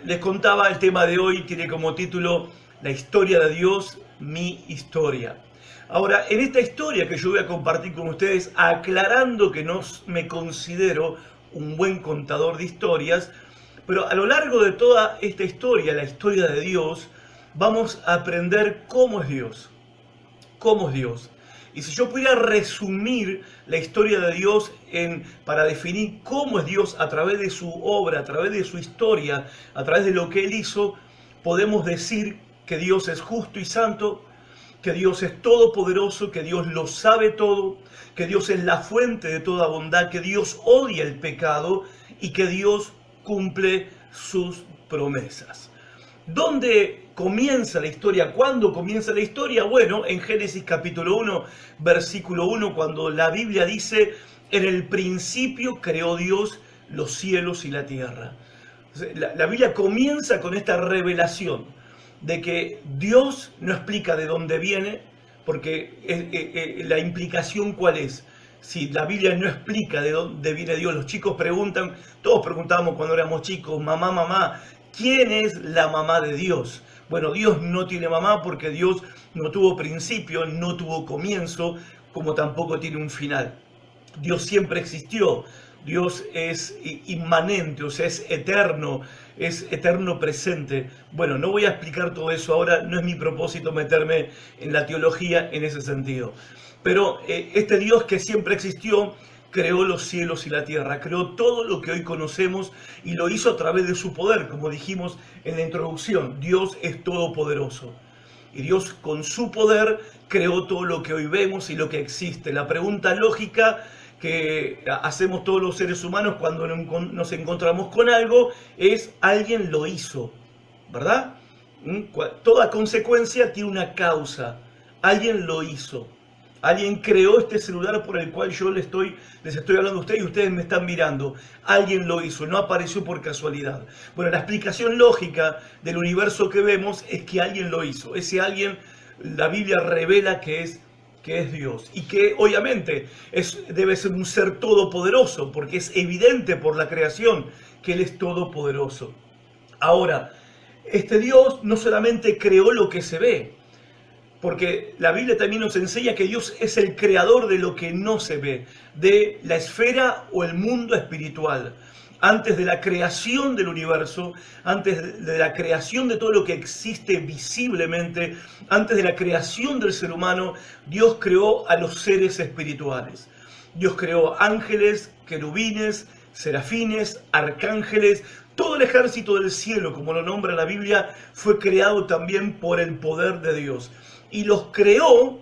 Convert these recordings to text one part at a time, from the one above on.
les contaba, el tema de hoy tiene como título La historia de Dios, mi historia. Ahora, en esta historia que yo voy a compartir con ustedes, aclarando que no me considero un buen contador de historias, pero a lo largo de toda esta historia, la historia de Dios, vamos a aprender cómo es Dios. ¿Cómo es Dios? Y si yo pudiera resumir la historia de Dios para definir cómo es Dios a través de su obra, a través de su historia, a través de lo que Él hizo, podemos decir que Dios es justo y santo, que Dios es todopoderoso, que Dios lo sabe todo, que Dios es la fuente de toda bondad, que Dios odia el pecado y que Dios cumple sus promesas. ¿Dónde comienza la historia? ¿Cuándo comienza la historia? Bueno, en Génesis capítulo 1, versículo 1, cuando la Biblia dice, en el principio creó Dios los cielos y la tierra. La Biblia comienza con esta revelación de que Dios no explica de dónde viene, porque la implicación ¿cuál es? Si la Biblia no explica de dónde viene Dios, los chicos preguntan, todos preguntábamos cuando éramos chicos, mamá, ¿quién es la mamá de Dios? Bueno, Dios no tiene mamá porque Dios no tuvo principio, no tuvo comienzo, como tampoco tiene un final. Dios siempre existió, Dios es inmanente, o sea, es eterno presente. Bueno, no voy a explicar todo eso ahora, no es mi propósito meterme en la teología en ese sentido. Pero este Dios que siempre existió, creó los cielos y la tierra, creó todo lo que hoy conocemos y lo hizo a través de su poder, como dijimos en la introducción. Dios es todopoderoso y Dios con su poder creó todo lo que hoy vemos y lo que existe. La pregunta lógica que hacemos todos los seres humanos cuando nos encontramos con algo es: ¿alguien lo hizo? ¿Verdad? Toda consecuencia tiene una causa. Alguien lo hizo. Alguien creó este celular por el cual yo les estoy hablando a ustedes y ustedes me están mirando. Alguien lo hizo, no apareció por casualidad. Bueno, la explicación lógica del universo que vemos es que alguien lo hizo. Ese alguien, la Biblia revela que es Dios. Y que obviamente debe ser un ser todopoderoso, porque es evidente por la creación que Él es todopoderoso. Ahora, este Dios no solamente creó lo que se ve, porque la Biblia también nos enseña que Dios es el creador de lo que no se ve, de la esfera o el mundo espiritual. Antes de la creación del universo, antes de la creación de todo lo que existe visiblemente, antes de la creación del ser humano, Dios creó a los seres espirituales. Dios creó ángeles, querubines, serafines, arcángeles. Todo el ejército del cielo, como lo nombra la Biblia, fue creado también por el poder de Dios. Y los creó,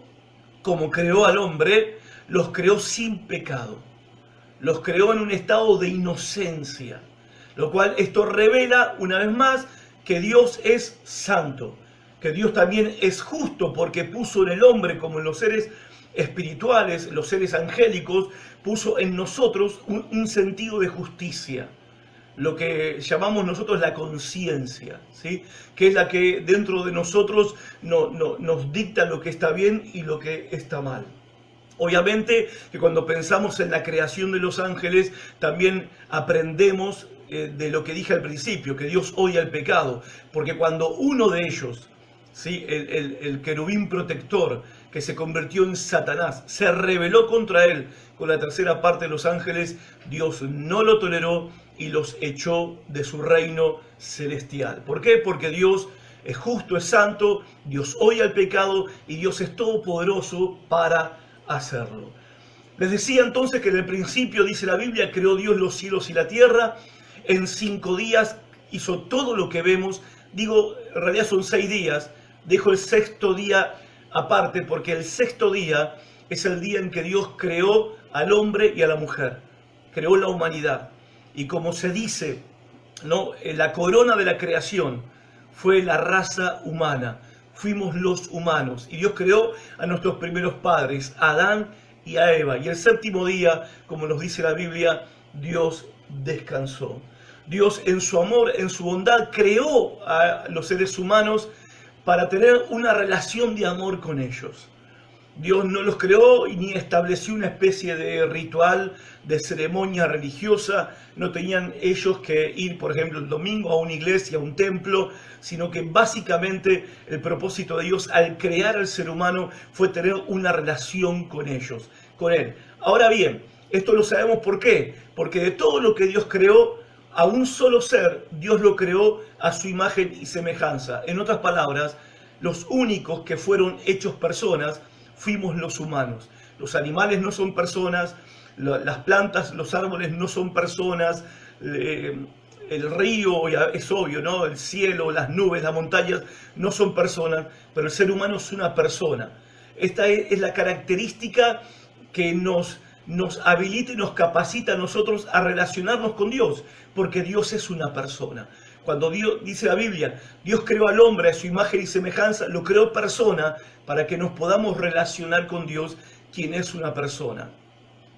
como creó al hombre, los creó sin pecado. Los creó en un estado de inocencia. Lo cual esto revela una vez más que Dios es santo. Que Dios también es justo porque puso en el hombre, como en los seres espirituales, los seres angélicos, puso en nosotros un sentido de justicia. Lo que llamamos nosotros la conciencia, ¿sí? Que es la que dentro de nosotros nos dicta lo que está bien y lo que está mal. Obviamente que cuando pensamos en la creación de los ángeles, también aprendemos de lo que dije al principio, que Dios odia el pecado, porque cuando uno de ellos, ¿sí? el querubín protector, que se convirtió en Satanás, se rebeló contra él con la tercera parte de los ángeles, Dios no lo toleró y los echó de su reino celestial. ¿Por qué? Porque Dios es justo, es santo, Dios odia el pecado y Dios es todopoderoso para hacerlo. Les decía entonces que en el principio, dice la Biblia, creó Dios los cielos y la tierra. En 5 días hizo todo lo que vemos. Digo, en realidad son 6 días. Dejo el 6º día aparte porque el 6º día es el día en que Dios creó al hombre y a la mujer. Creó la humanidad. Y como se dice, ¿no? La corona de la creación fue la raza humana. Fuimos los humanos. Y Dios creó a nuestros primeros padres, a Adán y a Eva. Y el 7º día, como nos dice la Biblia, Dios descansó. Dios en su amor, en su bondad, creó a los seres humanos para tener una relación de amor con ellos. Dios no los creó y ni estableció una especie de ritual, de ceremonia religiosa. No tenían ellos que ir, por ejemplo, el domingo a una iglesia, a un templo, sino que básicamente el propósito de Dios al crear al ser humano fue tener una relación con ellos, con Él. Ahora bien, esto lo sabemos ¿por qué? Porque de todo lo que Dios creó, a un solo ser, Dios lo creó a su imagen y semejanza. En otras palabras, los únicos que fueron hechos personas fuimos los humanos. Los animales no son personas, las plantas, los árboles no son personas, el río es obvio, ¿no? El cielo, las nubes, las montañas no son personas, pero el ser humano es una persona. Esta es la característica que nos habilita y nos capacita a nosotros a relacionarnos con Dios, porque Dios es una persona. Cuando Dios, dice la Biblia, Dios creó al hombre a su imagen y semejanza, lo creó persona para que nos podamos relacionar con Dios, quien es una persona.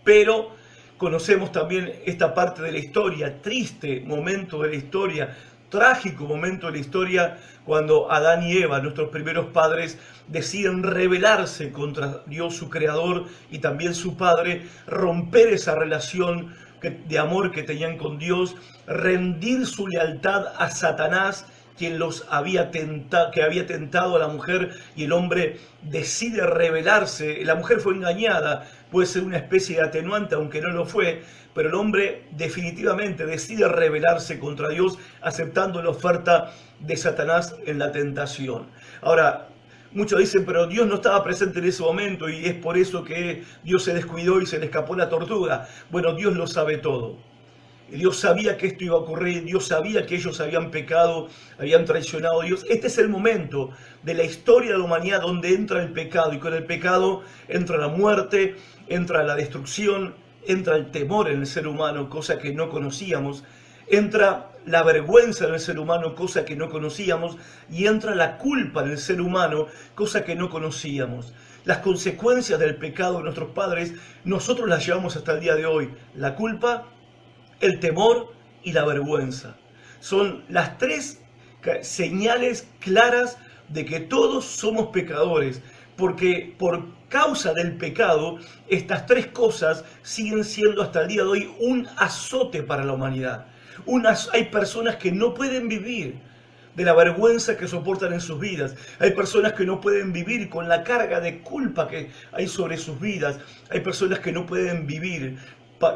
Pero conocemos también esta parte de la historia, triste momento de la historia, trágico momento de la historia, cuando Adán y Eva, nuestros primeros padres, deciden rebelarse contra Dios, su creador, y también su padre, romper esa relación de amor que tenían con Dios, rendir su lealtad a Satanás, quien había tentado a la mujer, y el hombre decide rebelarse. La mujer fue engañada, puede ser una especie de atenuante, aunque no lo fue, pero el hombre definitivamente decide rebelarse contra Dios, aceptando la oferta de Satanás en la tentación. Ahora, muchos dicen, pero Dios no estaba presente en ese momento y es por eso que Dios se descuidó y se le escapó la tortuga. Bueno, Dios lo sabe todo. Dios sabía que esto iba a ocurrir, Dios sabía que ellos habían pecado, habían traicionado a Dios. Este es el momento de la historia de la humanidad donde entra el pecado, y con el pecado entra la muerte, entra la destrucción, entra el temor en el ser humano, cosa que no conocíamos, entra la vergüenza en el ser humano, cosa que no conocíamos, y entra la culpa en el ser humano, cosa que no conocíamos. Las consecuencias del pecado de nuestros padres, nosotros las llevamos hasta el día de hoy. La culpa, el temor y la vergüenza. Son las tres señales claras de que todos somos pecadores, porque por causa del pecado, estas tres cosas siguen siendo hasta el día de hoy un azote para la humanidad. Hay personas que no pueden vivir de la vergüenza que soportan en sus vidas. Hay personas que no pueden vivir con la carga de culpa que hay sobre sus vidas. Hay personas que no pueden vivir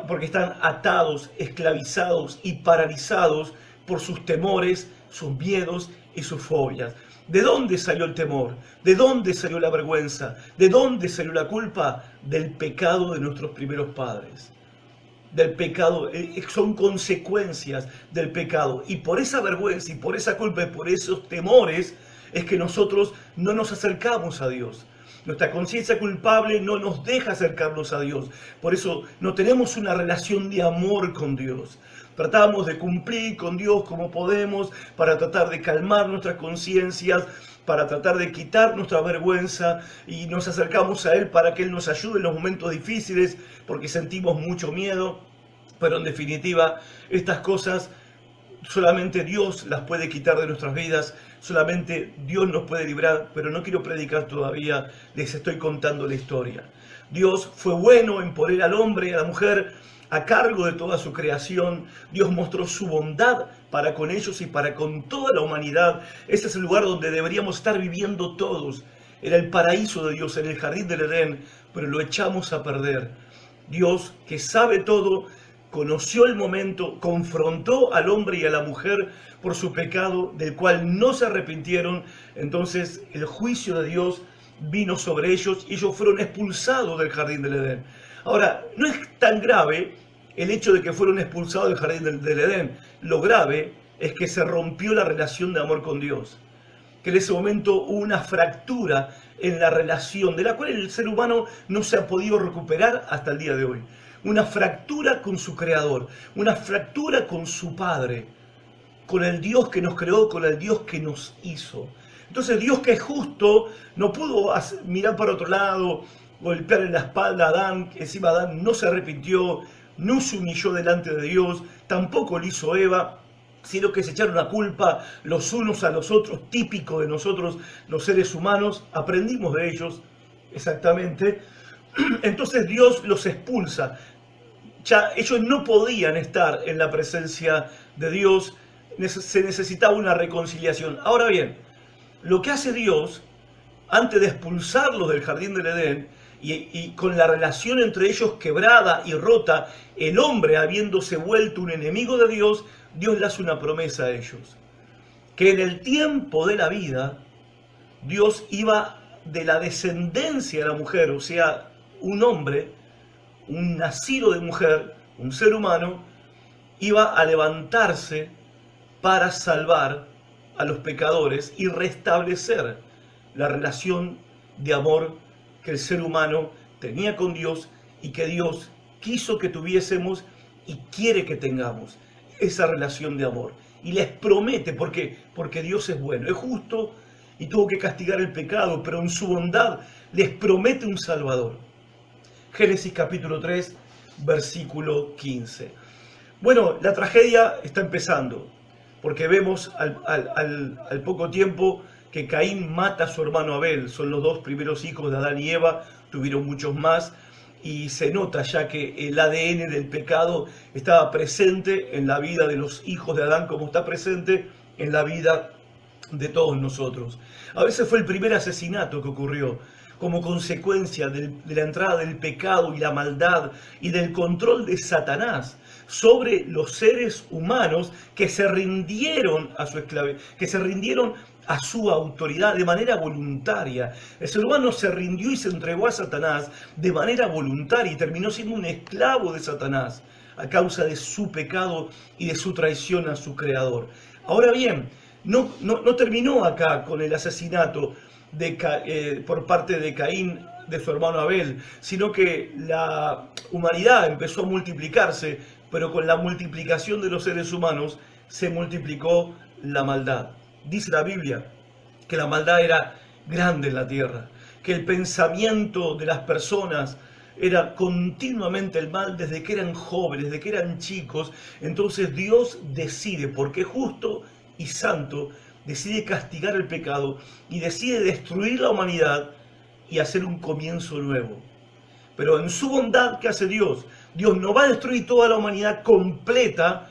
porque están atados, esclavizados y paralizados por sus temores, sus miedos y sus fobias. ¿De dónde salió el temor? ¿De dónde salió la vergüenza? ¿De dónde salió la culpa? Del pecado de nuestros primeros padres. Del pecado, son consecuencias del pecado. Y por esa vergüenza y por esa culpa y por esos temores es que nosotros no nos acercamos a Dios. Nuestra conciencia culpable no nos deja acercarnos a Dios. Por eso no tenemos una relación de amor con Dios. Tratamos de cumplir con Dios como podemos para tratar de calmar nuestras conciencias, para tratar de quitar nuestra vergüenza, y nos acercamos a Él para que Él nos ayude en los momentos difíciles porque sentimos mucho miedo. Pero en definitiva, estas cosas solamente Dios las puede quitar de nuestras vidas, solamente Dios nos puede librar, pero no quiero predicar todavía, les estoy contando la historia. Dios fue bueno en poner al hombre y a la mujer a cargo de toda su creación. Dios mostró su bondad para con ellos y para con toda la humanidad. Ese es el lugar donde deberíamos estar viviendo todos. Era el paraíso de Dios, en el jardín del Edén, pero lo echamos a perder. Dios, que sabe todo, conoció el momento, confrontó al hombre y a la mujer por su pecado, del cual no se arrepintieron. Entonces el juicio de Dios vino sobre ellos y ellos fueron expulsados del jardín del Edén. Ahora, no es tan grave el hecho de que fueron expulsados del jardín del Edén. Lo grave es que se rompió la relación de amor con Dios. Que en ese momento hubo una fractura en la relación, de la cual el ser humano no se ha podido recuperar hasta el día de hoy. Una fractura con su Creador, una fractura con su Padre, con el Dios que nos creó, con el Dios que nos hizo. Entonces Dios, que es justo, no pudo mirar para otro lado, golpearle la espalda a Adán, que encima Adán no se arrepintió, no se humilló delante de Dios, tampoco lo hizo Eva, sino que se echaron la culpa los unos a los otros, típico de nosotros los seres humanos. Aprendimos de ellos, exactamente. Entonces Dios los expulsa. Ya ellos no podían estar en la presencia de Dios, se necesitaba una reconciliación. Ahora bien, lo que hace Dios, antes de expulsarlos del jardín del Edén, y con la relación entre ellos quebrada y rota, el hombre habiéndose vuelto un enemigo de Dios, Dios le hace una promesa a ellos, que en el tiempo de la vida, Dios iba de la descendencia de la mujer, o sea, un hombre, un nacido de mujer, un ser humano, iba a levantarse para salvar a los pecadores y restablecer la relación de amor que el ser humano tenía con Dios y que Dios quiso que tuviésemos y quiere que tengamos esa relación de amor. Y les promete, ¿por qué? Porque Dios es bueno, es justo y tuvo que castigar el pecado, pero en su bondad les promete un Salvador. Génesis capítulo 3, versículo 15. Bueno, la tragedia está empezando, porque vemos al poco tiempo que Caín mata a su hermano Abel. Son los dos primeros hijos de Adán y Eva, tuvieron muchos más, y se nota ya que el ADN del pecado estaba presente en la vida de los hijos de Adán, como está presente en la vida de todos nosotros. A veces fue el primer asesinato que ocurrió como consecuencia de la entrada del pecado y la maldad y del control de Satanás sobre los seres humanos que se rindieron a su esclavitud, que se rindieron a su autoridad de manera voluntaria. El ser humano se rindió y se entregó a Satanás de manera voluntaria y terminó siendo un esclavo de Satanás a causa de su pecado y de su traición a su creador. Ahora bien, no terminó acá con el asesinato por parte de Caín de su hermano Abel, sino que la humanidad empezó a multiplicarse, pero con la multiplicación de los seres humanos se multiplicó la maldad. Dice la Biblia que la maldad era grande en la tierra, que el pensamiento de las personas era continuamente el mal desde que eran jóvenes, desde que eran chicos. Entonces Dios decide, porque es justo y santo, decide castigar el pecado y decide destruir la humanidad y hacer un comienzo nuevo. Pero en su bondad, ¿qué hace Dios? Dios no va a destruir toda la humanidad completa,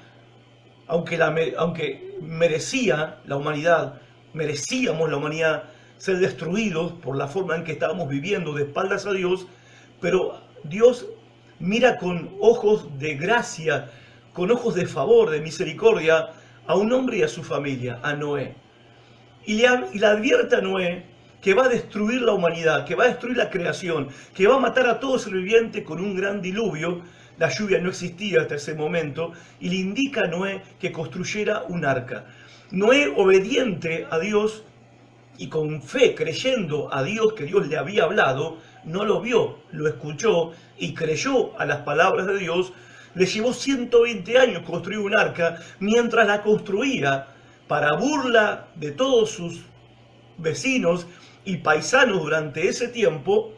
aunque merecía la humanidad, merecíamos la humanidad ser destruidos por la forma en que estábamos viviendo de espaldas a Dios, pero Dios mira con ojos de gracia, con ojos de favor, de misericordia, a un hombre y a su familia, a Noé. Y le advierte a Noé que va a destruir la humanidad, que va a destruir la creación, que va a matar a todo ser viviente con un gran diluvio. La lluvia no existía hasta ese momento, y le indica a Noé que construyera un arca. Noé, obediente a Dios y con fe, creyendo a Dios que Dios le había hablado, no lo vio, lo escuchó y creyó a las palabras de Dios. Le llevó 120 años construir un arca, mientras la construía, para burla de todos sus vecinos y paisanos durante ese tiempo,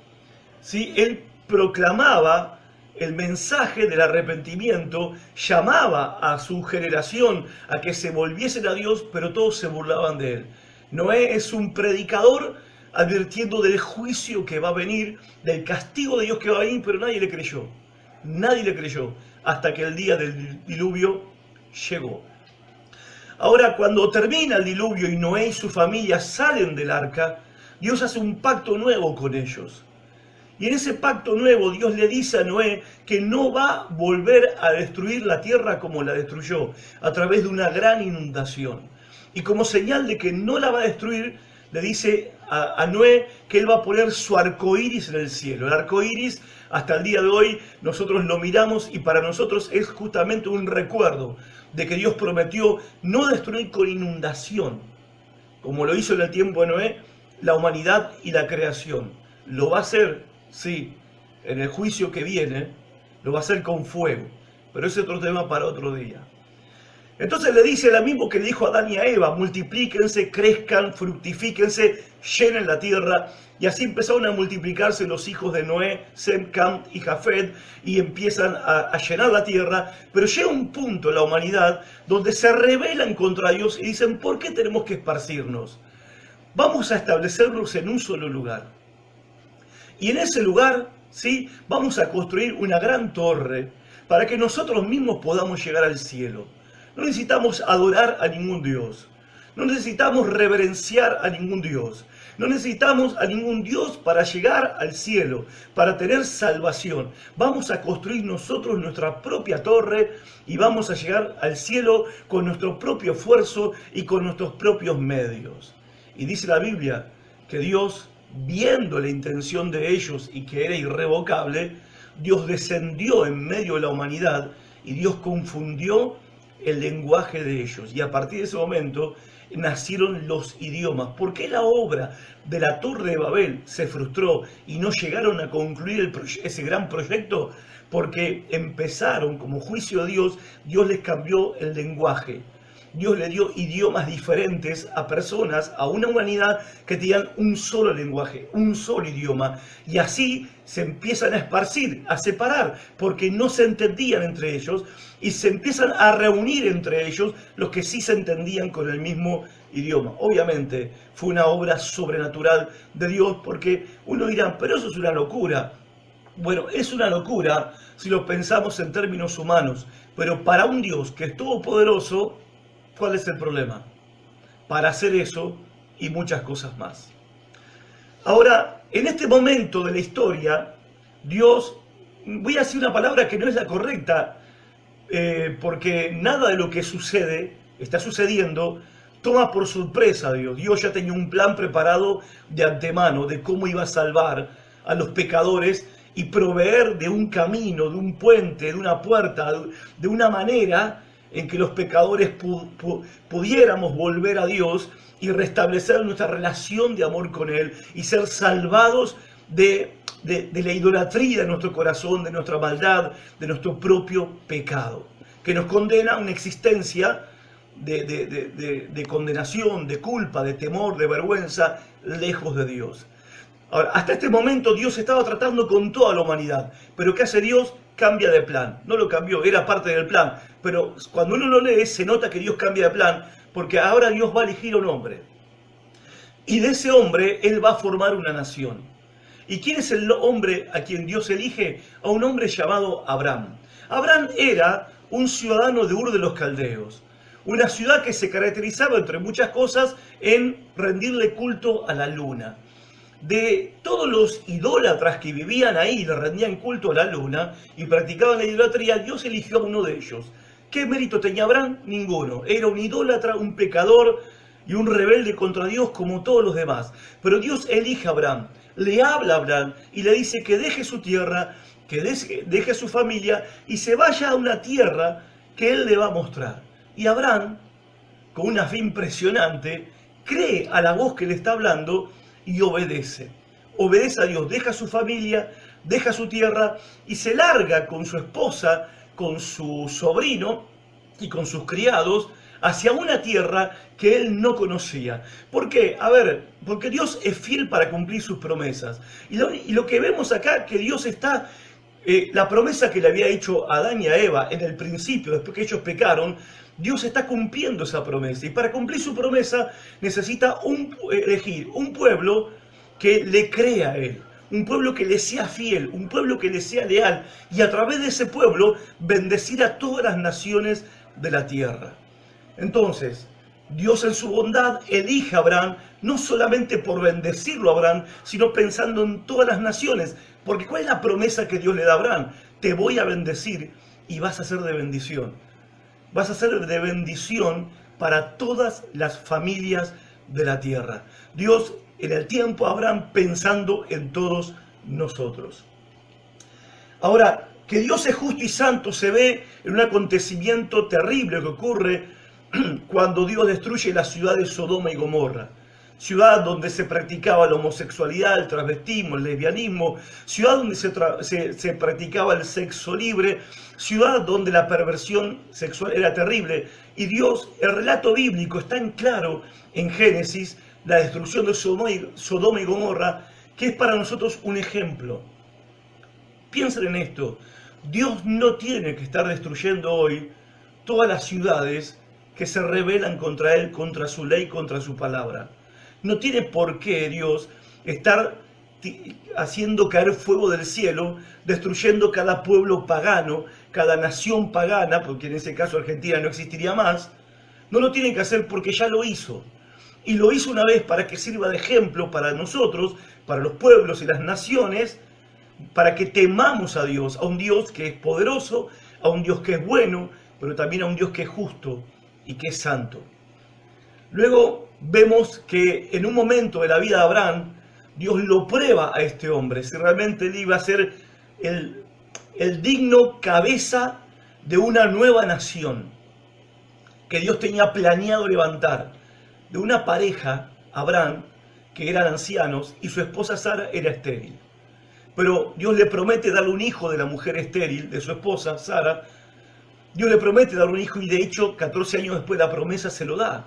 ¿sí? Él proclamaba el mensaje del arrepentimiento, llamaba a su generación a que se volviesen a Dios, pero todos se burlaban de él. Noé es un predicador advirtiendo del juicio que va a venir, del castigo de Dios que va a venir, pero nadie le creyó. Nadie le creyó hasta que el día del diluvio llegó. Ahora, cuando termina el diluvio y Noé y su familia salen del arca, Dios hace un pacto nuevo con ellos. Y en ese pacto nuevo Dios le dice a Noé que no va a volver a destruir la tierra como la destruyó, a través de una gran inundación. Y como señal de que no la va a destruir, le dice a Noé que él va a poner su arco iris en el cielo. El arco iris, hasta el día de hoy, nosotros lo miramos y para nosotros es justamente un recuerdo de que Dios prometió no destruir con inundación, como lo hizo en el tiempo de Noé, la humanidad y la creación. Lo va a hacer, sí, en el juicio que viene, lo va a hacer con fuego, pero ese es otro tema para otro día. Entonces le dice lo mismo que le dijo a Adán y a Eva: multiplíquense, crezcan, fructifíquense, llenen la tierra. Y así empezaron a multiplicarse los hijos de Noé, Sem, Cam y Jafet, y empiezan a llenar la tierra. Pero llega un punto en la humanidad donde se rebelan contra Dios y dicen: ¿por qué tenemos que esparcirnos? Vamos a establecernos en un solo lugar. Y en ese lugar, ¿sí?, vamos a construir una gran torre para que nosotros mismos podamos llegar al cielo. No necesitamos adorar a ningún Dios. No necesitamos reverenciar a ningún Dios. No necesitamos a ningún Dios para llegar al cielo, para tener salvación. Vamos a construir nosotros nuestra propia torre y vamos a llegar al cielo con nuestro propio esfuerzo y con nuestros propios medios. Y dice la Biblia que Dios, viendo la intención de ellos y que era irrevocable, Dios descendió en medio de la humanidad y Dios confundió el lenguaje de ellos. Y a partir de ese momento nacieron los idiomas. ¿Por qué la obra de la Torre de Babel se frustró y no llegaron a concluir ese gran proyecto? Porque empezaron, como juicio de Dios, Dios les cambió el lenguaje. Dios le dio idiomas diferentes a personas, a una humanidad que tenían un solo lenguaje, un solo idioma. Y así se empiezan a esparcir, a separar, porque no se entendían entre ellos y se empiezan a reunir entre ellos los que sí se entendían con el mismo idioma. Obviamente fue una obra sobrenatural de Dios, porque uno dirá, pero eso es una locura. Bueno, es una locura si lo pensamos en términos humanos, pero para un Dios que es todopoderoso, ¿cuál es el problema? Para hacer eso y muchas cosas más. Ahora, en este momento de la historia, Dios, voy a decir una palabra que no es la correcta, porque nada de lo que sucede, está sucediendo, toma por sorpresa a Dios. Dios ya tenía un plan preparado de antemano de cómo iba a salvar a los pecadores y proveer de un camino, de un puente, de una puerta, de una manera en que los pecadores pudiéramos volver a Dios y restablecer nuestra relación de amor con Él y ser salvados de la idolatría de nuestro corazón, de nuestra maldad, de nuestro propio pecado, que nos condena a una existencia de condenación, de culpa, de temor, de vergüenza, lejos de Dios. Ahora, hasta este momento Dios estaba tratando con toda la humanidad, pero ¿qué hace Dios? Cambia de plan. No lo cambió, era parte del plan, pero cuando uno lo lee se nota que Dios cambia de plan, porque ahora Dios va a elegir a un hombre. Y de ese hombre Él va a formar una nación. ¿Y quién es el hombre a quien Dios elige? A un hombre llamado Abraham. Abraham era un ciudadano de Ur de los Caldeos, una ciudad que se caracterizaba, entre muchas cosas, en rendirle culto a la luna. De todos los idólatras que vivían ahí, le rendían culto a la luna y practicaban la idolatría, Dios eligió a uno de ellos. ¿Qué mérito tenía Abraham? Ninguno. Era un idólatra, un pecador y un rebelde contra Dios como todos los demás. Pero Dios elige a Abraham, le habla a Abraham y le dice que deje su tierra, que deje su familia y se vaya a una tierra que Él le va a mostrar. Y Abraham, con una fe impresionante, cree a la voz que le está hablando y obedece. Obedece a Dios, deja su familia, deja su tierra y se larga con su esposa, con su sobrino y con sus criados hacia una tierra que él no conocía. ¿Por qué? A ver, porque Dios es fiel para cumplir sus promesas. Y lo que vemos acá, que Dios está, la promesa que le había hecho a Adán y a Eva en el principio, después que ellos pecaron, Dios está cumpliendo esa promesa. Y para cumplir su promesa necesita elegir un pueblo que le crea a Él. Un pueblo que le sea fiel, un pueblo que le sea leal. Y a través de ese pueblo bendecir a todas las naciones de la tierra. Entonces, Dios en su bondad elige a Abraham, no solamente por bendecirlo a Abraham, sino pensando en todas las naciones. Porque ¿cuál es la promesa que Dios le da a Abraham? Te voy a bendecir y vas a ser de bendición. Vas a ser de bendición para todas las familias de la tierra. Dios en el tiempo Abraham pensando en todos nosotros. Ahora, que Dios es justo y santo se ve en un acontecimiento terrible que ocurre cuando Dios destruye la ciudad de Sodoma y Gomorra. Ciudad donde se practicaba la homosexualidad, el transvestismo, el lesbianismo, ciudad donde se practicaba el sexo libre, ciudad donde la perversión sexual era terrible. Y Dios, el relato bíblico es tan claro en Génesis, la destrucción de Sodoma y Gomorra, que es para nosotros un ejemplo. Piensen en esto, Dios no tiene que estar destruyendo hoy todas las ciudades que se rebelan contra Él, contra su ley, contra su palabra. No tiene por qué Dios estar haciendo caer fuego del cielo, destruyendo cada pueblo pagano, cada nación pagana, porque en ese caso Argentina no existiría más. No lo tienen que hacer porque ya lo hizo. Y lo hizo una vez para que sirva de ejemplo para nosotros, para los pueblos y las naciones, para que temamos a Dios, a un Dios que es poderoso, a un Dios que es bueno, pero también a un Dios que es justo y que es santo. Luego vemos que en un momento de la vida de Abraham, Dios lo prueba a este hombre, si realmente él iba a ser el digno cabeza de una nueva nación que Dios tenía planeado levantar, de una pareja, Abraham, que eran ancianos, y su esposa Sara era estéril. Pero Dios le promete darle un hijo de la mujer estéril, de su esposa Sara. Dios le promete darle un hijo y de hecho 14 años después la promesa se lo da.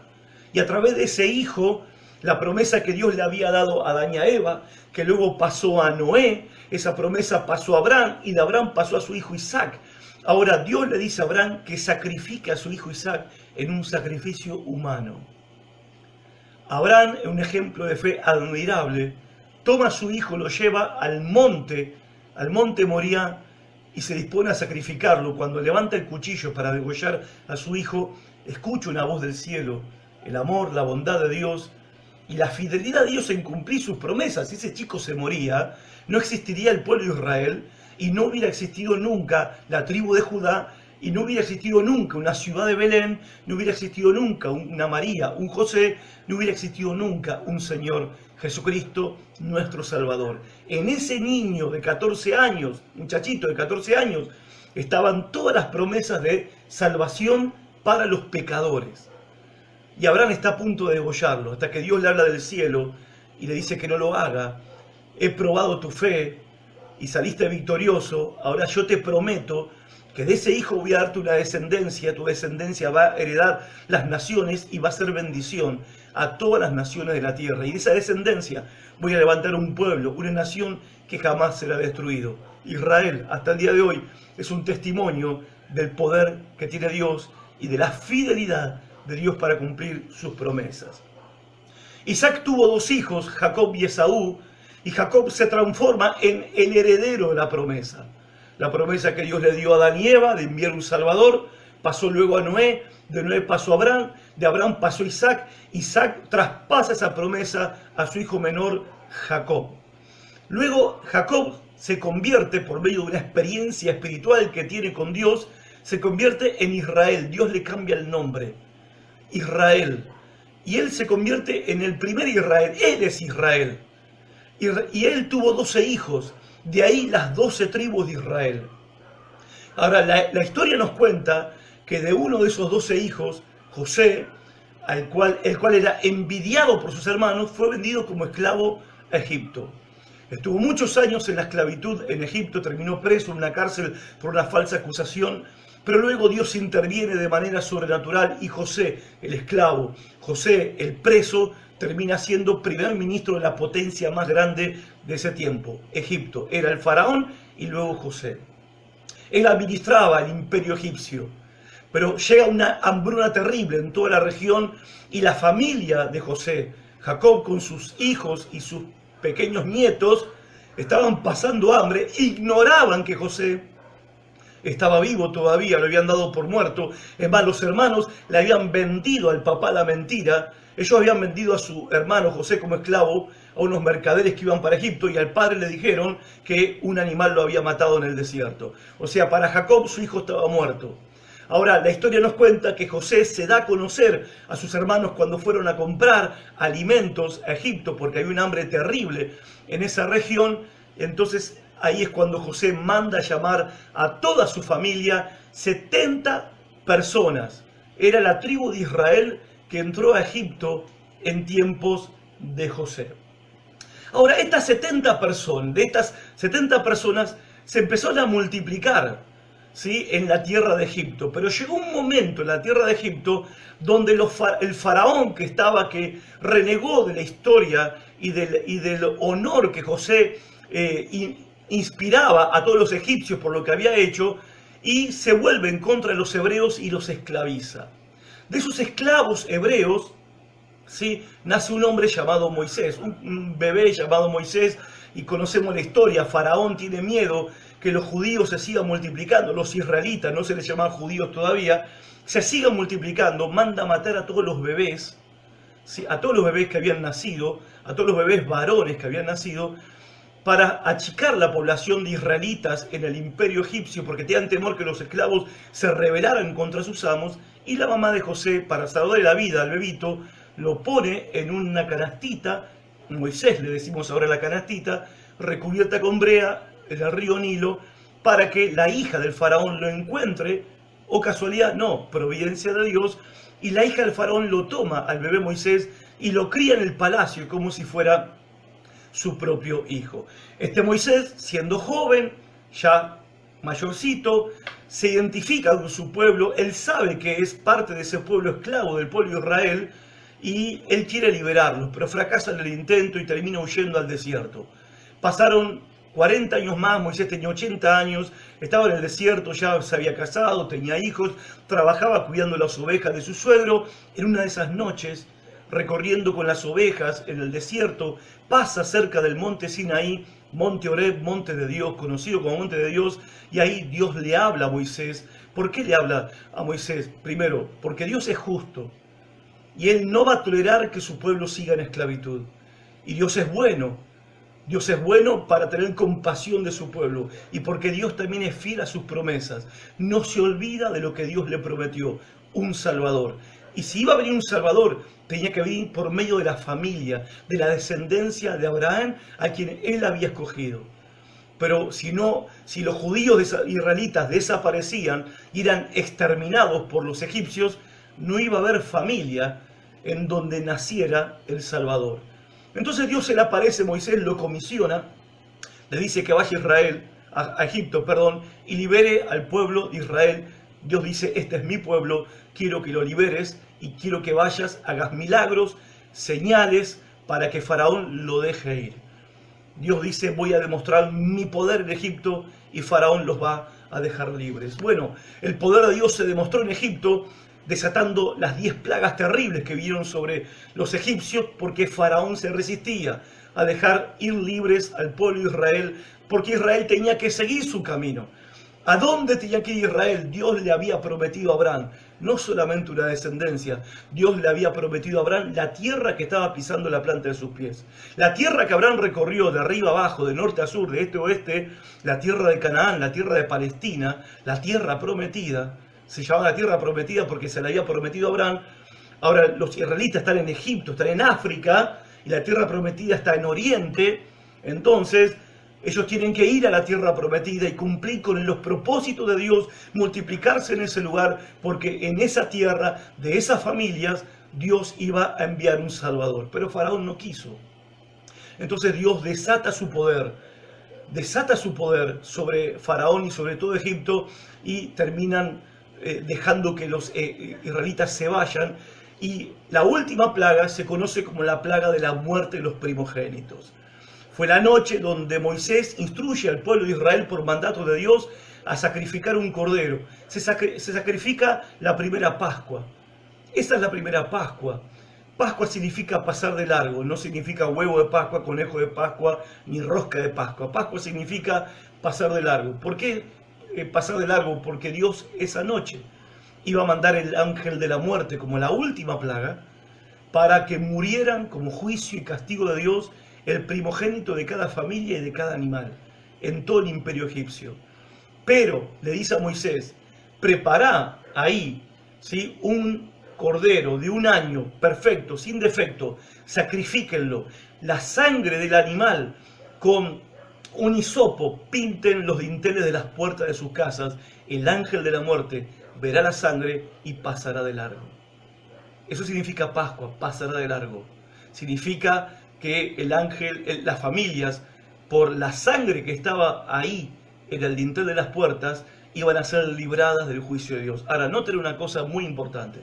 Y a través de ese hijo, la promesa que Dios le había dado a Adán y a Eva, que luego pasó a Noé, esa promesa pasó a Abraham y de Abraham pasó a su hijo Isaac. Ahora Dios le dice a Abraham que sacrifique a su hijo Isaac en un sacrificio humano. Abraham es un ejemplo de fe admirable. Toma a su hijo, lo lleva al monte Moría, y se dispone a sacrificarlo. Cuando levanta el cuchillo para degollar a su hijo, escucha una voz del cielo, el amor, la bondad de Dios y la fidelidad de Dios en cumplir sus promesas. Si ese chico se moría, no existiría el pueblo de Israel y no hubiera existido nunca la tribu de Judá, y no hubiera existido nunca una ciudad de Belén, no hubiera existido nunca una María, un José, no hubiera existido nunca un Señor Jesucristo, nuestro Salvador. En ese niño de 14 años, muchachito de 14 años, estaban todas las promesas de salvación para los pecadores. Y Abraham está a punto de degollarlo, hasta que Dios le habla del cielo y le dice que no lo haga. He probado tu fe y saliste victorioso, ahora yo te prometo que de ese hijo voy a darte una descendencia, tu descendencia va a heredar las naciones y va a ser bendición a todas las naciones de la tierra. Y de esa descendencia voy a levantar un pueblo, una nación que jamás será destruido. Israel, hasta el día de hoy, es un testimonio del poder que tiene Dios y de la fidelidad de Dios para cumplir sus promesas. Isaac tuvo dos hijos, Jacob y Esaú, y Jacob se transforma en el heredero de la promesa. La promesa que Dios le dio a Adán y Eva de enviar un Salvador, pasó luego a Noé, de Noé pasó a Abraham, de Abraham pasó a Isaac, Isaac traspasa esa promesa a su hijo menor, Jacob. Luego Jacob se convierte, por medio de una experiencia espiritual que tiene con Dios, se convierte en Israel. Dios le cambia el nombre, Israel. Y él se convierte en el primer Israel, él es Israel. Y él tuvo 12 hijos. De ahí las 12 tribus de Israel. Ahora, la historia nos cuenta que de uno de esos 12 hijos, José, el cual era envidiado por sus hermanos, fue vendido como esclavo a Egipto. Estuvo muchos años en la esclavitud en Egipto, terminó preso en una cárcel por una falsa acusación, pero luego Dios interviene de manera sobrenatural y José, el esclavo, José, el preso, termina siendo primer ministro de la potencia más grande de ese tiempo, Egipto. Era el faraón y luego José. Él administraba el imperio egipcio, pero llega una hambruna terrible en toda la región y la familia de José, Jacob con sus hijos y sus pequeños nietos, estaban pasando hambre, ignoraban que José estaba vivo todavía, lo habían dado por muerto. Es más, los hermanos le habían vendido al papá la mentira. Ellos habían vendido a su hermano José como esclavo a unos mercaderes que iban para Egipto y al padre le dijeron que un animal lo había matado en el desierto. O sea, para Jacob su hijo estaba muerto. Ahora, la historia nos cuenta que José se da a conocer a sus hermanos cuando fueron a comprar alimentos a Egipto, porque había un hambre terrible en esa región. Entonces, ahí es cuando José manda a llamar a toda su familia, 70 personas. Era la tribu de Israel que entró a Egipto en tiempos de José. Ahora, de estas 70 personas se empezaron a multiplicar, ¿sí?, en la tierra de Egipto. Pero llegó un momento en la tierra de Egipto donde el faraón que renegó de la historia y del honor que José inspiraba a todos los egipcios por lo que había hecho, y se vuelve en contra de los hebreos y los esclaviza. De esos esclavos hebreos ¿sí? Nace un hombre llamado Moisés, un bebé llamado Moisés, y conocemos la historia. Faraón tiene miedo que los judíos se sigan multiplicando, los israelitas, no se les llaman judíos todavía, se sigan multiplicando, manda matar a todos los bebés, ¿sí? A todos los bebés que habían nacido, a todos los bebés varones que habían nacido, para achicar la población de israelitas en el imperio egipcio, porque tenían temor que los esclavos se rebelaran contra sus amos. Y la mamá de José, para salvarle la vida al bebito, lo pone en una canastita, Moisés le decimos ahora la canastita, recubierta con brea en el río Nilo, para que la hija del faraón lo encuentre, o casualidad, no, providencia de Dios, y la hija del faraón lo toma al bebé Moisés y lo cría en el palacio como si fuera su propio hijo. Este Moisés, siendo joven, ya mayorcito, se identifica con su pueblo, él sabe que es parte de ese pueblo esclavo, del pueblo de Israel, y él quiere liberarlos, pero fracasa en el intento y termina huyendo al desierto. Pasaron 40 años más, Moisés tenía 80 años, estaba en el desierto, ya se había casado, tenía hijos, trabajaba cuidando las ovejas de su suegro. En una de esas noches, recorriendo con las ovejas en el desierto, pasa cerca del monte Sinaí, monte Horeb, monte de Dios, conocido como monte de Dios, y ahí Dios le habla a Moisés. ¿Por qué le habla a Moisés? Primero, porque Dios es justo, y Él no va a tolerar que su pueblo siga en esclavitud. Y Dios es bueno. Dios es bueno para tener compasión de su pueblo, y porque Dios también es fiel a sus promesas. No se olvida de lo que Dios le prometió, un Salvador. Y si iba a venir un Salvador, tenía que venir por medio de la familia, de la descendencia de Abraham, a quien Él había escogido. Pero si los judíos israelitas desaparecían y eran exterminados por los egipcios, no iba a haber familia en donde naciera el Salvador. Entonces Dios se le aparece, Moisés lo comisiona, le dice que vaya a Egipto, y libere al pueblo de Israel. Dios dice, este es mi pueblo, quiero que lo liberes y quiero que vayas, hagas milagros, señales, para que Faraón lo deje ir. Dios dice, voy a demostrar mi poder en Egipto y Faraón los va a dejar libres. Bueno, el poder de Dios se demostró en Egipto, desatando las 10 plagas terribles que vinieron sobre los egipcios, porque Faraón se resistía a dejar ir libres al pueblo de Israel, porque Israel tenía que seguir su camino. ¿A dónde tenía que ir Israel? Dios le había prometido a Abraham, no solamente una descendencia, Dios le había prometido a Abraham la tierra que estaba pisando la planta de sus pies. La tierra que Abraham recorrió de arriba a abajo, de norte a sur, de este a oeste, la tierra de Canaán, la tierra de Palestina, la tierra prometida. Se llamaba la tierra prometida porque se la había prometido a Abraham. Ahora los israelitas están en Egipto, están en África, y la tierra prometida está en Oriente. Entonces ellos tienen que ir a la tierra prometida y cumplir con los propósitos de Dios, multiplicarse en ese lugar, porque en esa tierra, de esas familias, Dios iba a enviar un Salvador. Pero Faraón no quiso. Entonces Dios desata su poder sobre Faraón y sobre todo Egipto, y terminan dejando que los israelitas se vayan. Y la última plaga se conoce como la plaga de la muerte de los primogénitos. Fue la noche donde Moisés instruye al pueblo de Israel por mandato de Dios a sacrificar un cordero. Se sacrifica la primera Pascua. Esa es la primera Pascua. Pascua significa pasar de largo, no significa huevo de Pascua, conejo de Pascua, ni rosca de Pascua. Pascua significa pasar de largo. ¿Por qué pasar de largo? Porque Dios esa noche iba a mandar el ángel de la muerte como la última plaga, para que murieran como juicio y castigo de Dios el primogénito de cada familia y de cada animal, en todo el imperio egipcio. Pero le dice a Moisés, prepara ahí, ¿sí?, un cordero de un año, perfecto, sin defecto, sacrifíquenlo, la sangre del animal con un hisopo, pinten los dinteles de las puertas de sus casas, el ángel de la muerte verá la sangre y pasará de largo. Eso significa Pascua, pasará de largo. Significa que el ángel, las familias, por la sangre que estaba ahí en el dintel de las puertas, iban a ser libradas del juicio de Dios. Ahora, noten una cosa muy importante.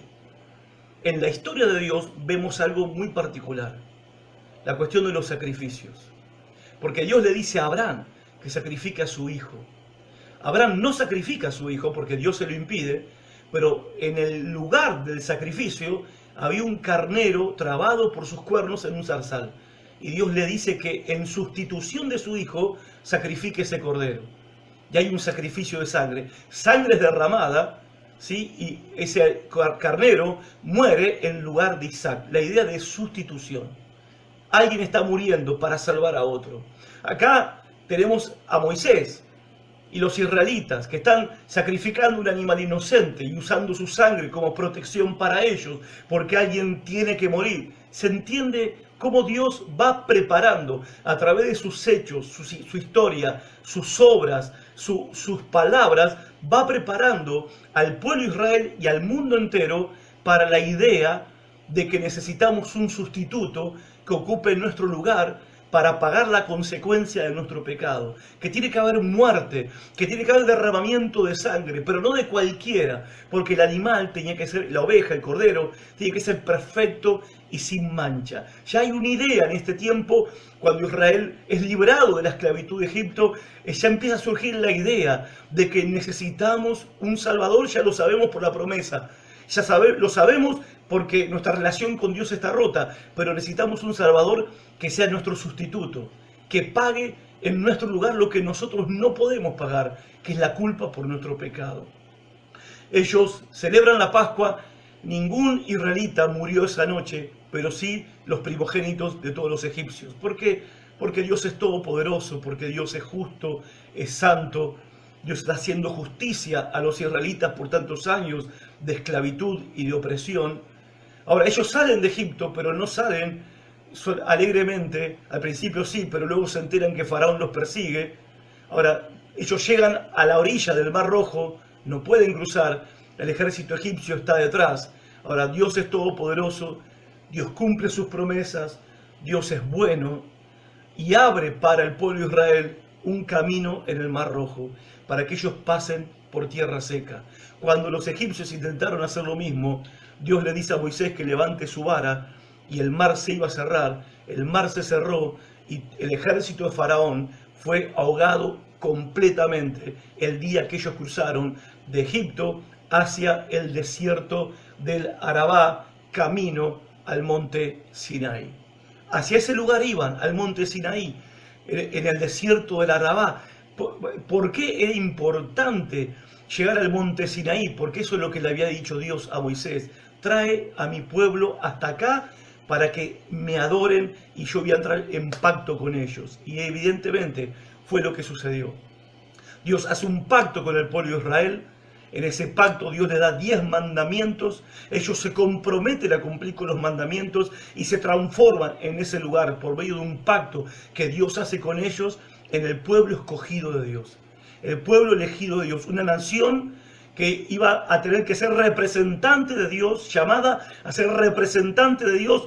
En la historia de Dios vemos algo muy particular, la cuestión de los sacrificios. Porque Dios le dice a Abraham que sacrifique a su hijo. Abraham no sacrifica a su hijo porque Dios se lo impide, pero en el lugar del sacrificio, había un carnero trabado por sus cuernos en un zarzal. Y Dios le dice que en sustitución de su hijo sacrifique ese cordero. Y hay un sacrificio de sangre. Sangre es derramada, ¿sí? Y ese carnero muere en lugar de Isaac. La idea de sustitución. Alguien está muriendo para salvar a otro. Acá tenemos a Moisés y los israelitas que están sacrificando un animal inocente y usando su sangre como protección para ellos, porque alguien tiene que morir. Se entiende cómo Dios va preparando a través de sus hechos, su historia, sus obras, sus palabras, va preparando al pueblo de Israel y al mundo entero para la idea de que necesitamos un sustituto que ocupe nuestro lugar para pagar la consecuencia de nuestro pecado, que tiene que haber muerte, que tiene que haber derramamiento de sangre, pero no de cualquiera, porque el animal tenía que ser, la oveja, el cordero, tiene que ser perfecto y sin mancha. Ya hay una idea en este tiempo, cuando Israel es librado de la esclavitud de Egipto, ya empieza a surgir la idea de que necesitamos un Salvador, ya lo sabemos por la promesa, lo sabemos porque nuestra relación con Dios está rota, pero necesitamos un Salvador que sea nuestro sustituto, que pague en nuestro lugar lo que nosotros no podemos pagar, que es la culpa por nuestro pecado. Ellos celebran la Pascua, ningún israelita murió esa noche, pero sí los primogénitos de todos los egipcios. ¿Por qué? Porque Dios es todopoderoso, porque Dios es justo, es santo. Dios está haciendo justicia a los israelitas por tantos años de esclavitud y de opresión. Ahora, ellos salen de Egipto, pero no salen alegremente. Al principio sí, pero luego se enteran que Faraón los persigue. Ahora, ellos llegan a la orilla del Mar Rojo, no pueden cruzar, el ejército egipcio está detrás. Ahora, Dios es todopoderoso, Dios cumple sus promesas, Dios es bueno y abre para el pueblo de Israel un camino en el Mar Rojo, para que ellos pasen por tierra seca. Cuando los egipcios intentaron hacer lo mismo, Dios le dice a Moisés que levante su vara y el mar se iba a cerrar, el mar se cerró y el ejército de Faraón fue ahogado completamente el día que ellos cruzaron de Egipto hacia el desierto del Arabá, camino al monte Sinaí. Hacia ese lugar iban, al monte Sinaí, en el desierto del Arabá. ¿Por qué era importante llegar al monte Sinaí? Porque eso es lo que le había dicho Dios a Moisés. Trae a mi pueblo hasta acá para que me adoren y yo voy a entrar en pacto con ellos. Y evidentemente fue lo que sucedió. Dios hace un pacto con el pueblo de Israel. En ese pacto Dios le da 10 mandamientos, ellos se comprometen a cumplir con los mandamientos y se transforman en ese lugar por medio de un pacto que Dios hace con ellos en el pueblo escogido de Dios, el pueblo elegido de Dios, una nación que iba a tener que ser representante de Dios, llamada a ser representante de Dios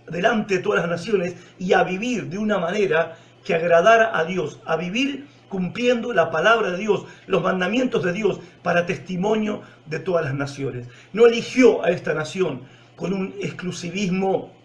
delante de todas las naciones y a vivir de una manera que agradara a Dios, a vivir cumpliendo la palabra de Dios, los mandamientos de Dios, para testimonio de todas las naciones. No eligió a esta nación con un exclusivismo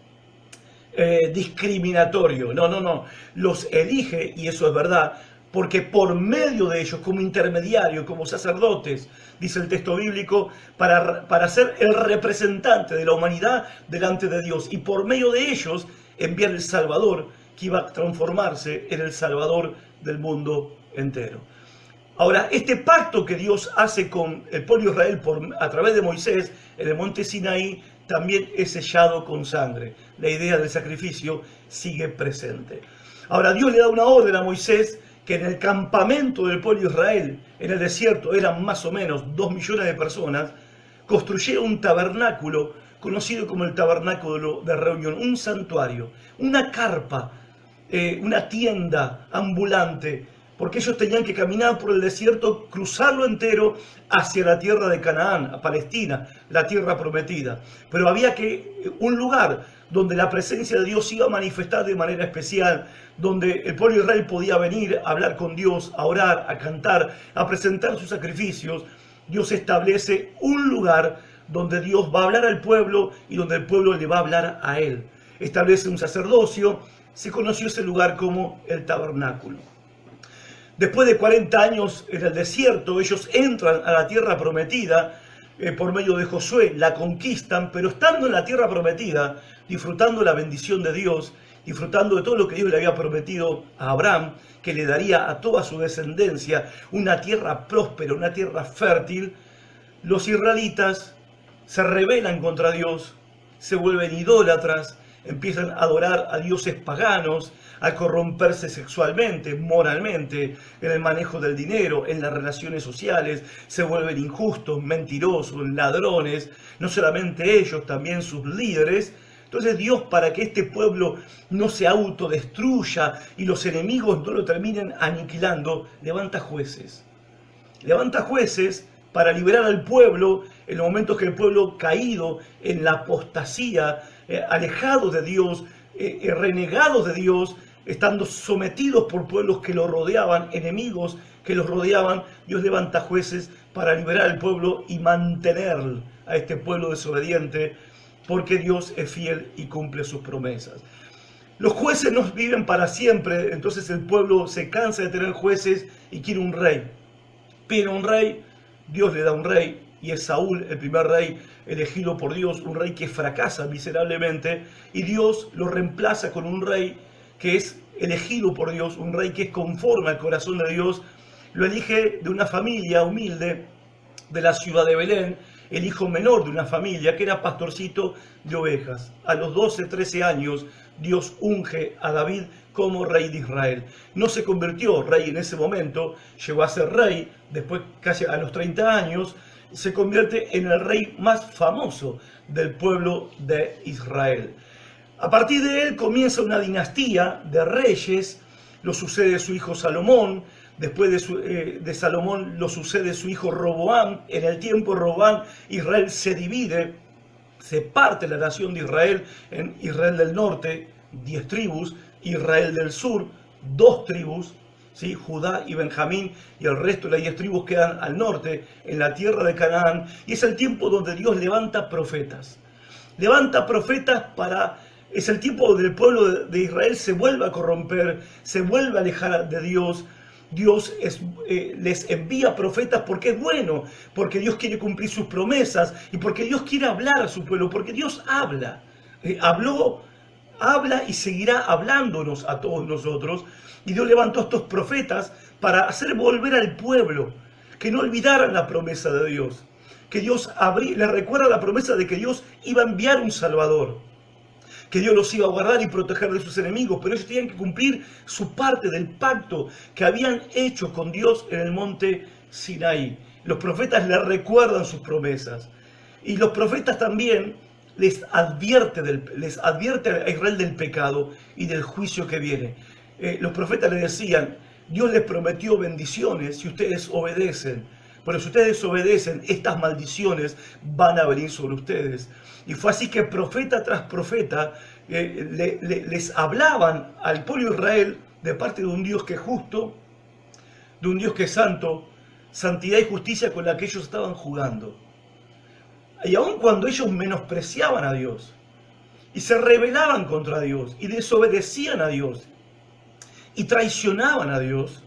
discriminatorio, no, los elige, y eso es verdad, porque por medio de ellos, como intermediario, como sacerdotes, dice el texto bíblico, para ser el representante de la humanidad delante de Dios, y por medio de ellos enviar el Salvador, que iba a transformarse en el Salvador del mundo entero. Ahora, este pacto que Dios hace con el pueblo de Israel a través de Moisés en el monte Sinaí también es sellado con sangre. La idea del sacrificio sigue presente. Ahora, Dios le da una orden a Moisés que en el campamento del pueblo de Israel, en el desierto, eran más o menos 2 millones de personas, construyera un tabernáculo conocido como el tabernáculo de reunión, un santuario, una carpa, una tienda ambulante, porque ellos tenían que caminar por el desierto, cruzarlo entero hacia la tierra de Canaán, a Palestina, la tierra prometida. Pero había un lugar donde la presencia de Dios iba a manifestar de manera especial, donde el pueblo de Israel podía venir a hablar con Dios, a orar, a cantar, a presentar sus sacrificios. Dios establece un lugar donde Dios va a hablar al pueblo y donde el pueblo le va a hablar a él. Establece un sacerdocio. Se conoció ese lugar como el tabernáculo. Después de 40 años en el desierto, ellos entran a la tierra prometida, por medio de Josué, la conquistan, pero estando en la tierra prometida, disfrutando la bendición de Dios, disfrutando de todo lo que Dios le había prometido a Abraham, que le daría a toda su descendencia una tierra próspera, una tierra fértil, los israelitas se rebelan contra Dios, se vuelven idólatras, empiezan a adorar a dioses paganos, a corromperse sexualmente, moralmente, en el manejo del dinero, en las relaciones sociales, se vuelven injustos, mentirosos, ladrones, no solamente ellos, también sus líderes. Entonces Dios, para que este pueblo no se autodestruya y los enemigos no lo terminen aniquilando, levanta jueces. Levanta jueces para liberar al pueblo en los momentos que el pueblo caído en la apostasía, alejados de Dios, renegados de Dios, estando sometidos por pueblos que los rodeaban, enemigos que los rodeaban, Dios levanta jueces para liberar al pueblo y mantener a este pueblo desobediente, porque Dios es fiel y cumple sus promesas. Los jueces no viven para siempre, entonces el pueblo se cansa de tener jueces y quiere un rey. Pide un rey, Dios le da un rey, y es Saúl, el primer rey elegido por Dios, un rey que fracasa miserablemente, y Dios lo reemplaza con un rey que es elegido por Dios, un rey que es conforme al corazón de Dios, lo elige de una familia humilde de la ciudad de Belén, el hijo menor de una familia que era pastorcito de ovejas. A los 12, 13 años, Dios unge a David como rey de Israel. No se convirtió rey en ese momento, llegó a ser rey, después casi a los 30 años, se convierte en el rey más famoso del pueblo de Israel. A partir de él comienza una dinastía de reyes, lo sucede su hijo Salomón, después de Salomón lo sucede su hijo Roboam. En el tiempo de Roboam, Israel se divide, se parte la nación de Israel en Israel del norte, 10 tribus, Israel del sur, 2 tribus, ¿sí? Judá y Benjamín, y el resto de las 10 tribus quedan al norte, en la tierra de Canaán, y es el tiempo donde Dios levanta profetas. Levanta profetas es el tiempo donde el pueblo de Israel se vuelve a corromper, se vuelve a alejar de Dios. Dios les envía profetas porque es bueno, porque Dios quiere cumplir sus promesas y porque Dios quiere hablar a su pueblo, porque Dios habla. Habla y seguirá hablándonos a todos nosotros. Y Dios levantó a estos profetas para hacer volver al pueblo, que no olvidaran la promesa de Dios, que Dios les recuerda la promesa de que Dios iba a enviar un Salvador, que Dios los iba a guardar y proteger de sus enemigos, pero ellos tenían que cumplir su parte del pacto que habían hecho con Dios en el monte Sinaí. Los profetas les recuerdan sus promesas, y los profetas también les advierte a Israel del pecado y del juicio que viene. Los profetas les decían, Dios les prometió bendiciones si ustedes obedecen, pero si ustedes obedecen, estas maldiciones van a venir sobre ustedes. Y fue así que profeta tras profeta les hablaban al pueblo de Israel de parte de un Dios que es justo, de un Dios que es santo, santidad y justicia con la que ellos estaban jugando. Y aun cuando ellos menospreciaban a Dios y se rebelaban contra Dios y desobedecían a Dios y traicionaban a Dios,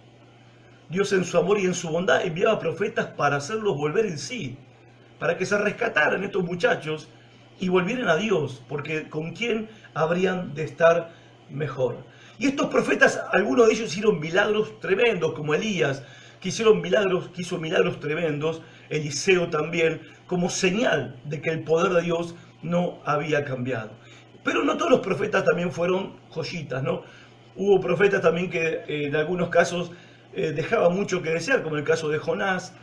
Dios en su amor y en su bondad enviaba profetas para hacerlos volver en sí, para que se rescataran estos muchachos y volvieran a Dios, porque ¿con quién habrían de estar mejor? Y estos profetas, algunos de ellos hicieron milagros tremendos, como Elías, que hizo milagros tremendos, Eliseo también, como señal de que el poder de Dios no había cambiado. Pero no todos los profetas también fueron joyitas, ¿no? Hubo profetas también que en algunos casos dejaban mucho que desear, como el caso de Jonás,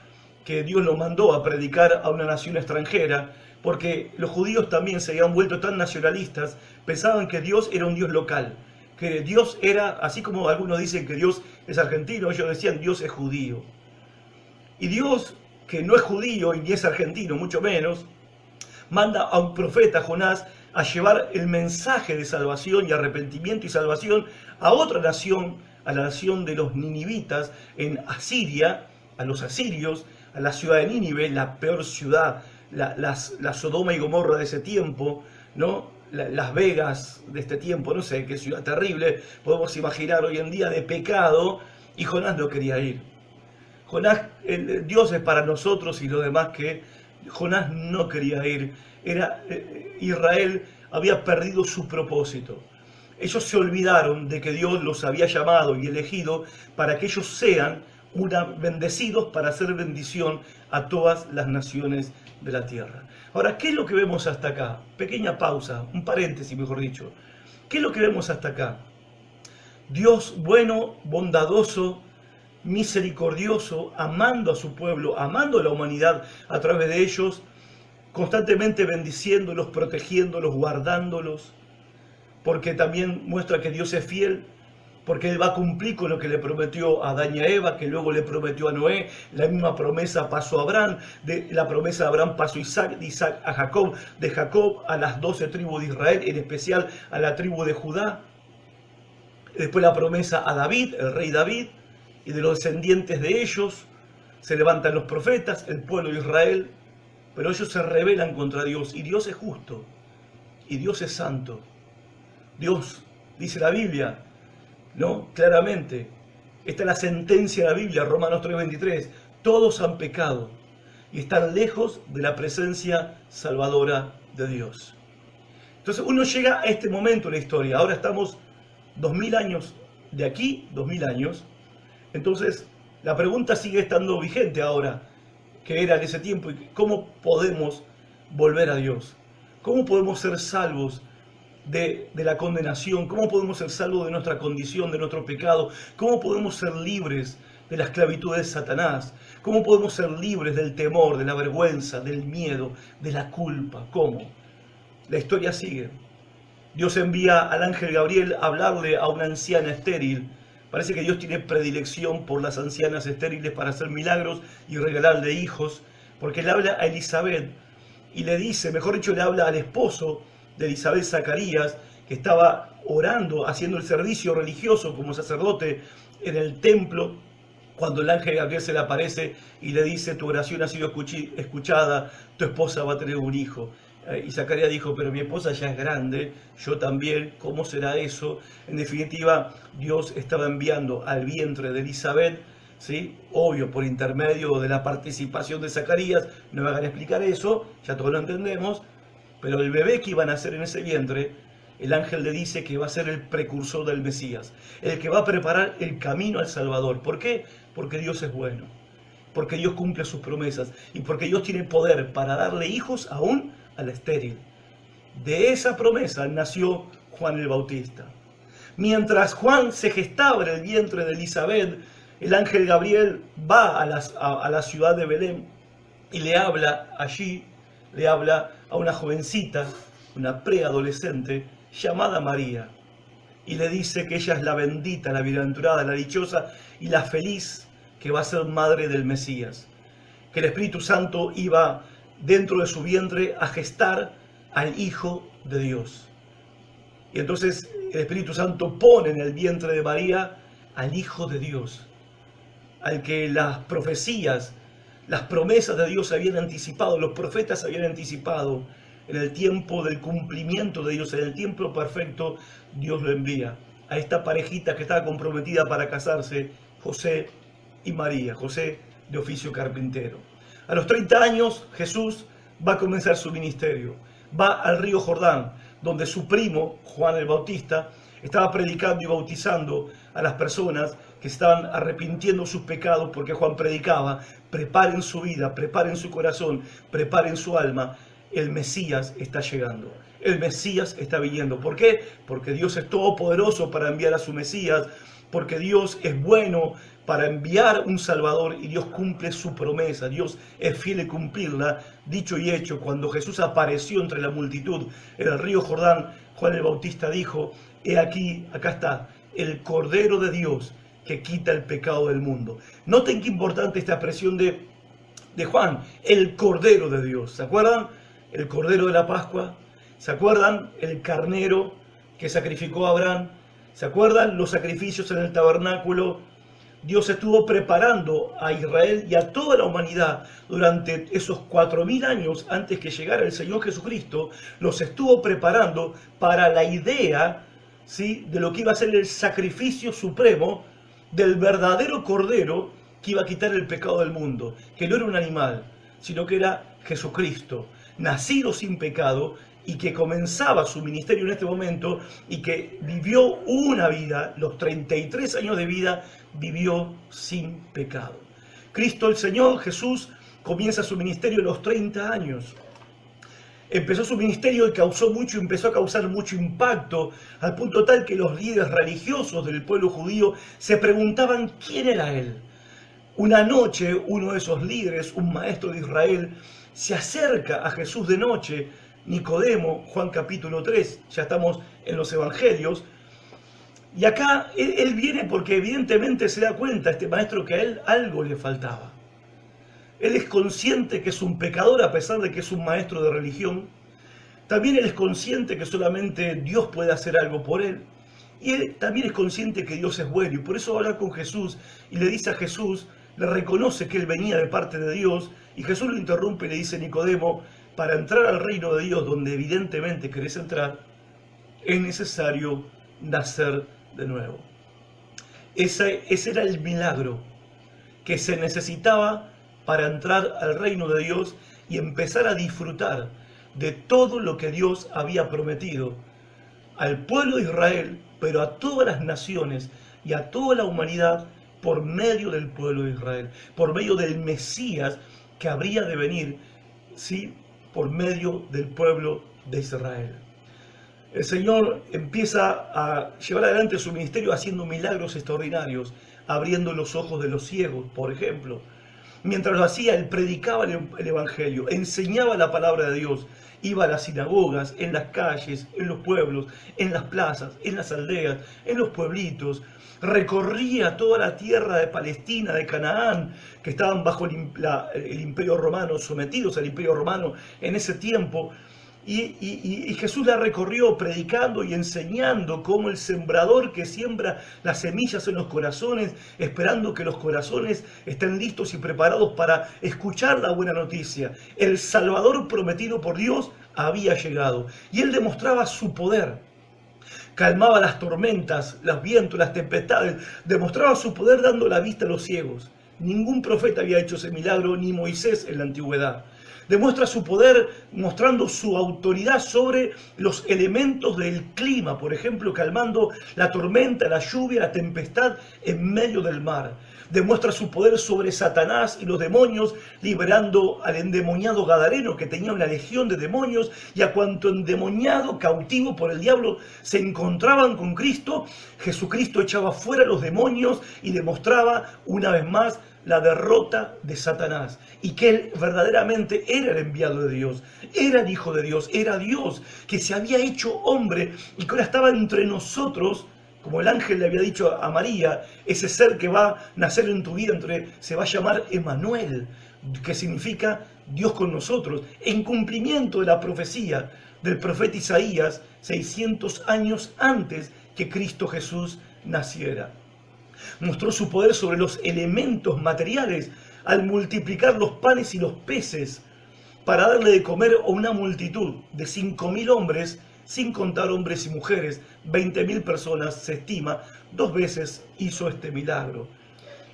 que Dios lo mandó a predicar a una nación extranjera, porque los judíos también se habían vuelto tan nacionalistas, pensaban que Dios era un Dios local, que Dios era, así como algunos dicen que Dios es argentino, ellos decían Dios es judío. Y Dios, que no es judío y ni es argentino, mucho menos, manda a un profeta, Jonás, a llevar el mensaje de salvación y arrepentimiento y salvación a otra nación, a la nación de los ninivitas en Asiria, a los asirios, a la ciudad de Nínive, la peor ciudad, la Sodoma y Gomorra de ese tiempo, ¿no? Las Vegas de este tiempo, no sé, qué ciudad terrible, podemos imaginar hoy en día de pecado, y Jonás no quería ir. Jonás, Dios es para nosotros y lo demás que Jonás no quería ir. Israel había perdido su propósito. Ellos se olvidaron de que Dios los había llamado y elegido para que ellos sean bendecidos para hacer bendición a todas las naciones de la tierra. Ahora, ¿qué es lo que vemos hasta acá? Pequeña pausa, un paréntesis mejor dicho. ¿Qué es lo que vemos hasta acá? Dios bueno, bondadoso, misericordioso, amando a su pueblo, amando a la humanidad a través de ellos, constantemente bendiciéndolos, protegiéndolos, guardándolos, porque también muestra que Dios es fiel, porque Él va a cumplir con lo que le prometió a Adán y a Eva, que luego le prometió a Noé. La misma promesa pasó a Abraham, la promesa de Abraham pasó a Isaac, de Isaac a Jacob, de Jacob a las 12 tribus de Israel, en especial a la tribu de Judá. Después la promesa a David, el rey David, y de los descendientes de ellos se levantan los profetas, el pueblo de Israel, pero ellos se rebelan contra Dios, y Dios es justo, y Dios es santo. Dios, dice la Biblia, ¿no? Claramente, esta es la sentencia de la Biblia, Romanos 3:23, todos han pecado y están lejos de la presencia salvadora de Dios. Entonces uno llega a este momento en la historia, ahora estamos 2000 años de aquí, 2000 años, entonces la pregunta sigue estando vigente ahora, que era en ese tiempo, ¿cómo podemos volver a Dios? ¿Cómo podemos ser salvos de la condenación? ¿Cómo podemos ser salvos de nuestra condición, de nuestro pecado? ¿Cómo podemos ser libres de la esclavitud de Satanás? ¿Cómo podemos ser libres del temor, de la vergüenza, del miedo, de la culpa? ¿Cómo? La historia sigue. Dios envía al ángel Gabriel a hablarle a una anciana estéril. Parece que Dios tiene predilección por las ancianas estériles para hacer milagros y regalarle hijos, porque le habla a Elizabeth y le dice, mejor dicho, le habla al esposo de Elizabeth, Zacarías, que estaba orando, haciendo el servicio religioso como sacerdote en el templo, cuando el ángel Gabriel se le aparece y le dice, tu oración ha sido escuchada, tu esposa va a tener un hijo. Y Zacarías dijo, pero mi esposa ya es grande, yo también, ¿cómo será eso? En definitiva, Dios estaba enviando al vientre de Elizabeth, ¿sí? Obvio, por intermedio de la participación de Zacarías, no me hagan explicar eso, ya todos lo entendemos, pero el bebé que iba a nacer en ese vientre, el ángel le dice que va a ser el precursor del Mesías, el que va a preparar el camino al Salvador. ¿Por qué? Porque Dios es bueno, porque Dios cumple sus promesas y porque Dios tiene poder para darle hijos aún a la estéril. De esa promesa nació Juan el Bautista. Mientras Juan se gestaba en el vientre de Elizabeth, el ángel Gabriel va a la ciudad de Belén y le habla allí, le habla a una jovencita, una preadolescente, llamada María, y le dice que ella es la bendita, la bienaventurada, la dichosa y la feliz que va a ser madre del Mesías, que el Espíritu Santo iba dentro de su vientre a gestar al Hijo de Dios. Y entonces el Espíritu Santo pone en el vientre de María al Hijo de Dios, al que las profecías, las promesas de Dios habían anticipado, los profetas habían anticipado. En el tiempo del cumplimiento de Dios, en el tiempo perfecto, Dios lo envía a esta parejita que estaba comprometida para casarse, José y María, José de oficio carpintero. A los 30 años Jesús va a comenzar su ministerio, va al río Jordán, donde su primo, Juan el Bautista, estaba predicando y bautizando a las personas que estaban arrepintiendo sus pecados, porque Juan predicaba, preparen su vida, preparen su corazón, preparen su alma, el Mesías está llegando, el Mesías está viniendo. ¿Por qué? Porque Dios es todopoderoso para enviar a su Mesías, porque Dios es bueno para enviar un Salvador y Dios cumple su promesa, Dios es fiel en cumplirla. Dicho y hecho, cuando Jesús apareció entre la multitud en el río Jordán, Juan el Bautista dijo, he aquí, acá está, el Cordero de Dios que quita el pecado del mundo. Noten qué importante esta expresión de Juan, el Cordero de Dios. ¿Se acuerdan? El Cordero de la Pascua. ¿Se acuerdan? El carnero que sacrificó a Abraham. ¿Se acuerdan? Los sacrificios en el tabernáculo. Dios estuvo preparando a Israel y a toda la humanidad durante esos 4000 años antes que llegara el Señor Jesucristo. Los estuvo preparando para la idea, ¿sí?, de lo que iba a ser el sacrificio supremo del verdadero Cordero que iba a quitar el pecado del mundo, que no era un animal, sino que era Jesucristo, nacido sin pecado y que comenzaba su ministerio en este momento y que vivió una vida, los 33 años de vida, vivió sin pecado. Cristo el Señor, Jesús, comienza su ministerio a los 30 años. Empezó su ministerio y empezó a causar mucho impacto, al punto tal que los líderes religiosos del pueblo judío se preguntaban quién era él. Una noche, uno de esos líderes, un maestro de Israel, se acerca a Jesús de noche, Nicodemo, Juan capítulo 3, ya estamos en los evangelios, y acá él viene porque evidentemente se da cuenta, este maestro, que a él algo le faltaba. Él es consciente que es un pecador a pesar de que es un maestro de religión. También él es consciente que solamente Dios puede hacer algo por él. Y él también es consciente que Dios es bueno. Y por eso habla con Jesús y le dice a Jesús, le reconoce que él venía de parte de Dios. Y Jesús lo interrumpe y le dice, Nicodemo, para entrar al reino de Dios, donde evidentemente querés entrar, es necesario nacer de nuevo. Ese era el milagro que se necesitaba para entrar al reino de Dios y empezar a disfrutar de todo lo que Dios había prometido al pueblo de Israel, pero a todas las naciones y a toda la humanidad por medio del pueblo de Israel, por medio del Mesías que habría de venir, ¿sí?, por medio del pueblo de Israel. El Señor empieza a llevar adelante su ministerio haciendo milagros extraordinarios, abriendo los ojos de los ciegos, por ejemplo. Mientras lo hacía, él predicaba el Evangelio, enseñaba la palabra de Dios, iba a las sinagogas, en las calles, en los pueblos, en las plazas, en las aldeas, en los pueblitos, recorría toda la tierra de Palestina, de Canaán, que estaban bajo el Imperio Romano, sometidos al Imperio Romano en ese tiempo. Y Jesús la recorrió predicando y enseñando como el sembrador que siembra las semillas en los corazones, esperando que los corazones estén listos y preparados para escuchar la buena noticia. El Salvador prometido por Dios había llegado y él demostraba su poder. Calmaba las tormentas, los vientos, las tempestades, demostraba su poder dando la vista a los ciegos. Ningún profeta había hecho ese milagro, ni Moisés en la antigüedad. Demuestra su poder mostrando su autoridad sobre los elementos del clima, por ejemplo, calmando la tormenta, la lluvia, la tempestad en medio del mar. Demuestra su poder sobre Satanás y los demonios, liberando al endemoniado gadareno que tenía una legión de demonios, y a cuanto endemoniado, cautivo por el diablo, se encontraban con Cristo. Jesucristo echaba fuera los demonios y demostraba una vez más la derrota de Satanás, y que él verdaderamente era el enviado de Dios, era el Hijo de Dios, era Dios que se había hecho hombre y que ahora estaba entre nosotros, como el ángel le había dicho a María, ese ser que va a nacer en tu vida, se va a llamar Emmanuel, que significa Dios con nosotros, en cumplimiento de la profecía del profeta Isaías 600 años antes que Cristo Jesús naciera. Mostró su poder sobre los elementos materiales al multiplicar los panes y los peces para darle de comer a una multitud de 5.000 hombres, sin contar hombres y mujeres, 20.000 personas se estima. 2 veces hizo este milagro.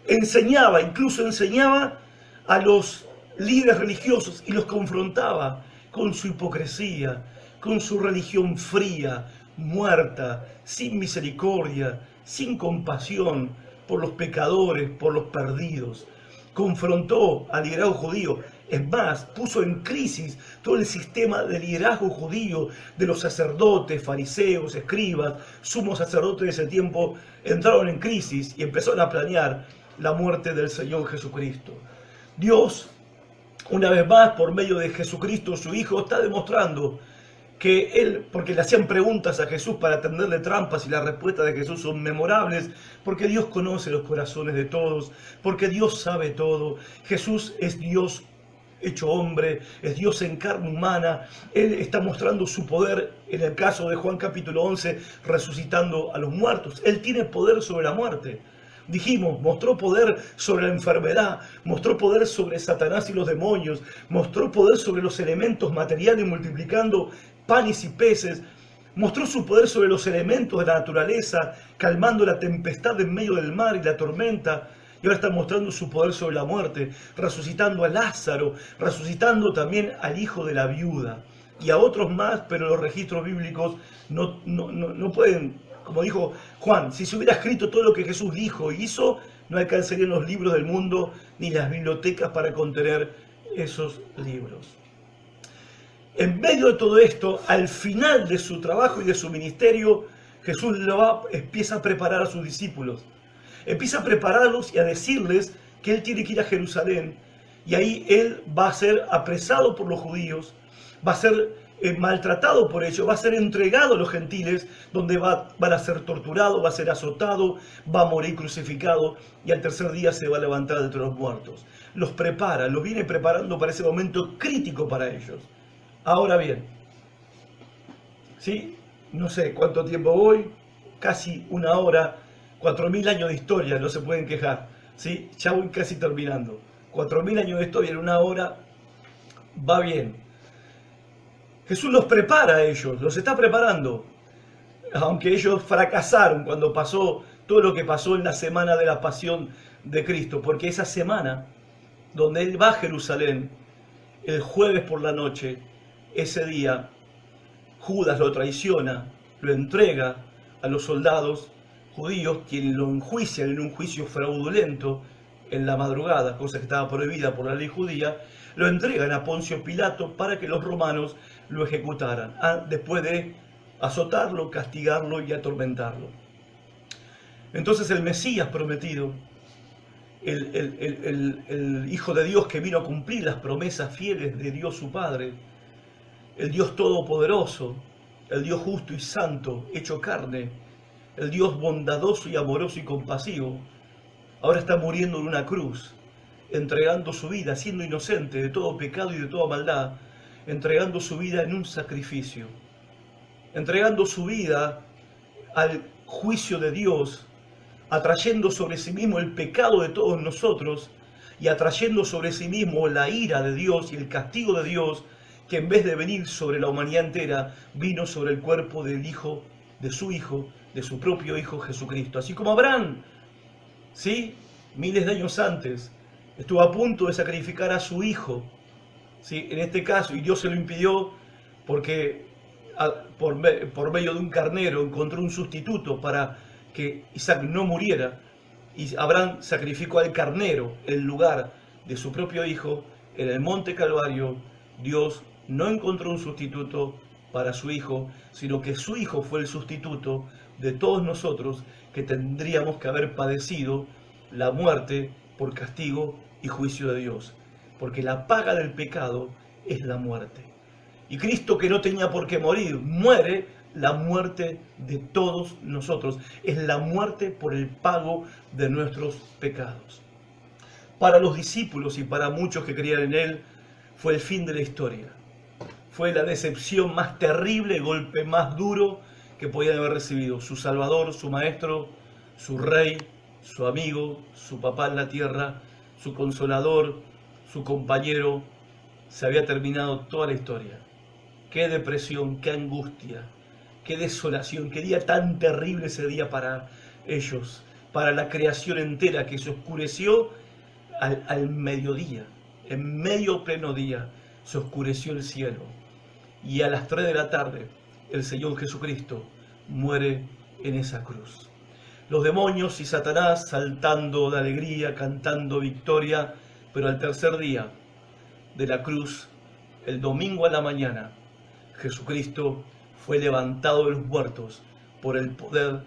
Incluso enseñaba a los líderes religiosos y los confrontaba con su hipocresía, con su religión fría, muerta, sin misericordia, sin compasión por los pecadores, por los perdidos. Confrontó al liderazgo judío. Es más, puso en crisis todo el sistema de liderazgo judío de los sacerdotes, fariseos, escribas, sumos sacerdotes de ese tiempo. Entraron en crisis y empezaron a planear la muerte del Señor Jesucristo. Dios, una vez más, por medio de Jesucristo, su Hijo, está demostrando que él, porque le hacían preguntas a Jesús para tenderle trampas y las respuestas de Jesús son memorables, porque Dios conoce los corazones de todos, porque Dios sabe todo. Jesús es Dios hecho hombre, es Dios en carne humana. Él está mostrando su poder en el caso de Juan capítulo 11, resucitando a los muertos. Él tiene poder sobre la muerte. Dijimos, mostró poder sobre la enfermedad, mostró poder sobre Satanás y los demonios, mostró poder sobre los elementos materiales multiplicando panes y peces, mostró su poder sobre los elementos de la naturaleza, calmando la tempestad en medio del mar y la tormenta, Y ahora está mostrando su poder sobre la muerte, resucitando a Lázaro, resucitando también al hijo de la viuda y a otros más, pero los registros bíblicos no pueden, como dijo Juan, si se hubiera escrito todo lo que Jesús dijo y hizo, no alcanzarían los libros del mundo ni las bibliotecas para contener esos libros. En medio de todo esto, al final de su trabajo y de su ministerio, Jesús empieza a preparar a sus discípulos. Empieza a prepararlos y a decirles que Él tiene que ir a Jerusalén. Y ahí Él va a ser apresado por los judíos, va a ser maltratado por ellos, va a ser entregado a los gentiles, donde van a ser torturado, va a ser azotado, va a morir crucificado y al tercer día se va a levantar de entre los muertos. Los prepara, los viene preparando para ese momento crítico para ellos. Ahora bien, ¿sí? No sé cuánto tiempo voy, casi una hora, 4000 años de historia, no se pueden quejar, ¿sí? Ya voy casi terminando. 4000 años de historia en una hora, va bien. Jesús los prepara a ellos, los está preparando. Aunque ellos fracasaron cuando pasó todo lo que pasó en la semana de la pasión de Cristo, porque esa semana donde Él va a Jerusalén, el jueves por la noche, ese día, Judas lo traiciona, lo entrega a los soldados judíos, quienes lo enjuician en un juicio fraudulento en la madrugada, cosa que estaba prohibida por la ley judía, lo entregan a Poncio Pilato para que los romanos lo ejecutaran, después de azotarlo, castigarlo y atormentarlo. Entonces el Mesías prometido, el Hijo de Dios que vino a cumplir las promesas fieles de Dios su Padre, el Dios todopoderoso, el Dios justo y santo, hecho carne, el Dios bondadoso y amoroso y compasivo, ahora está muriendo en una cruz, entregando su vida, siendo inocente de todo pecado y de toda maldad, entregando su vida en un sacrificio, entregando su vida al juicio de Dios, atrayendo sobre sí mismo el pecado de todos nosotros y atrayendo sobre sí mismo la ira de Dios y el castigo de Dios, que en vez de venir sobre la humanidad entera, vino sobre el cuerpo del Hijo, de su propio Hijo Jesucristo. Así como Abraham, ¿sí? Miles de años antes, estuvo a punto de sacrificar a su hijo, ¿sí? En este caso, y Dios se lo impidió porque por medio de un carnero encontró un sustituto para que Isaac no muriera, y Abraham sacrificó al carnero en lugar de su propio hijo. En el monte Calvario, Dios no encontró un sustituto para su hijo, sino que su hijo fue el sustituto de todos nosotros, que tendríamos que haber padecido la muerte por castigo y juicio de Dios, porque la paga del pecado es la muerte. Y Cristo, que no tenía por qué morir, muere la muerte de todos nosotros. Es la muerte por el pago de nuestros pecados. Para los discípulos y para muchos que creían en Él, fue el fin de la historia. Fue la decepción más terrible, el golpe más duro que podían haber recibido. Su Salvador, su Maestro, su Rey, su amigo, su papá en la tierra, su consolador, su compañero. Se había terminado toda la historia. Qué depresión, qué angustia, qué desolación, qué día tan terrible ese día para ellos, para la creación entera, que se oscureció al mediodía, en medio pleno día, se oscureció el cielo. Y a las 3 de la tarde, el Señor Jesucristo muere en esa cruz. Los demonios y Satanás saltando de alegría, cantando victoria, pero al tercer día de la cruz, el domingo a la mañana, Jesucristo fue levantado de los muertos por el poder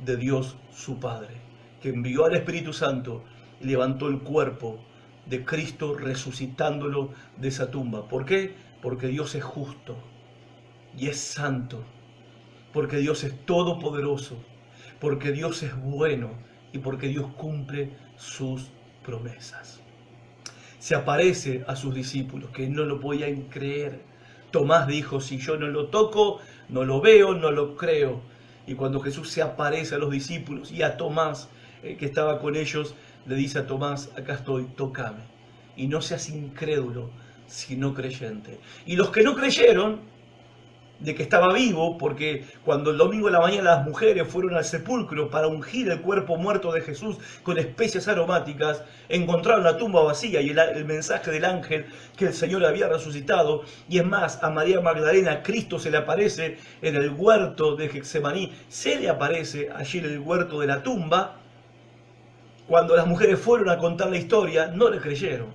de Dios su Padre, que envió al Espíritu Santo y levantó el cuerpo de Cristo, resucitándolo de esa tumba. ¿Por qué? Porque Dios es justo y es santo, porque Dios es todopoderoso, porque Dios es bueno y porque Dios cumple sus promesas. Se aparece a sus discípulos que no lo podían creer. Tomás dijo: si yo no lo toco, no lo veo, no lo creo. Y cuando Jesús se aparece a los discípulos y a Tomás, que estaba con ellos, le dice a Tomás: acá estoy, tócame. Y no seas incrédulo, sino creyente. Y los que no creyeron, de que estaba vivo, porque cuando el domingo de la mañana las mujeres fueron al sepulcro para ungir el cuerpo muerto de Jesús con especias aromáticas, encontraron la tumba vacía y el mensaje del ángel que el Señor había resucitado. Y es más, a María Magdalena Cristo se le aparece en el huerto de Getsemaní, se le aparece allí en el huerto de la tumba. Cuando las mujeres fueron a contar la historia, no le creyeron,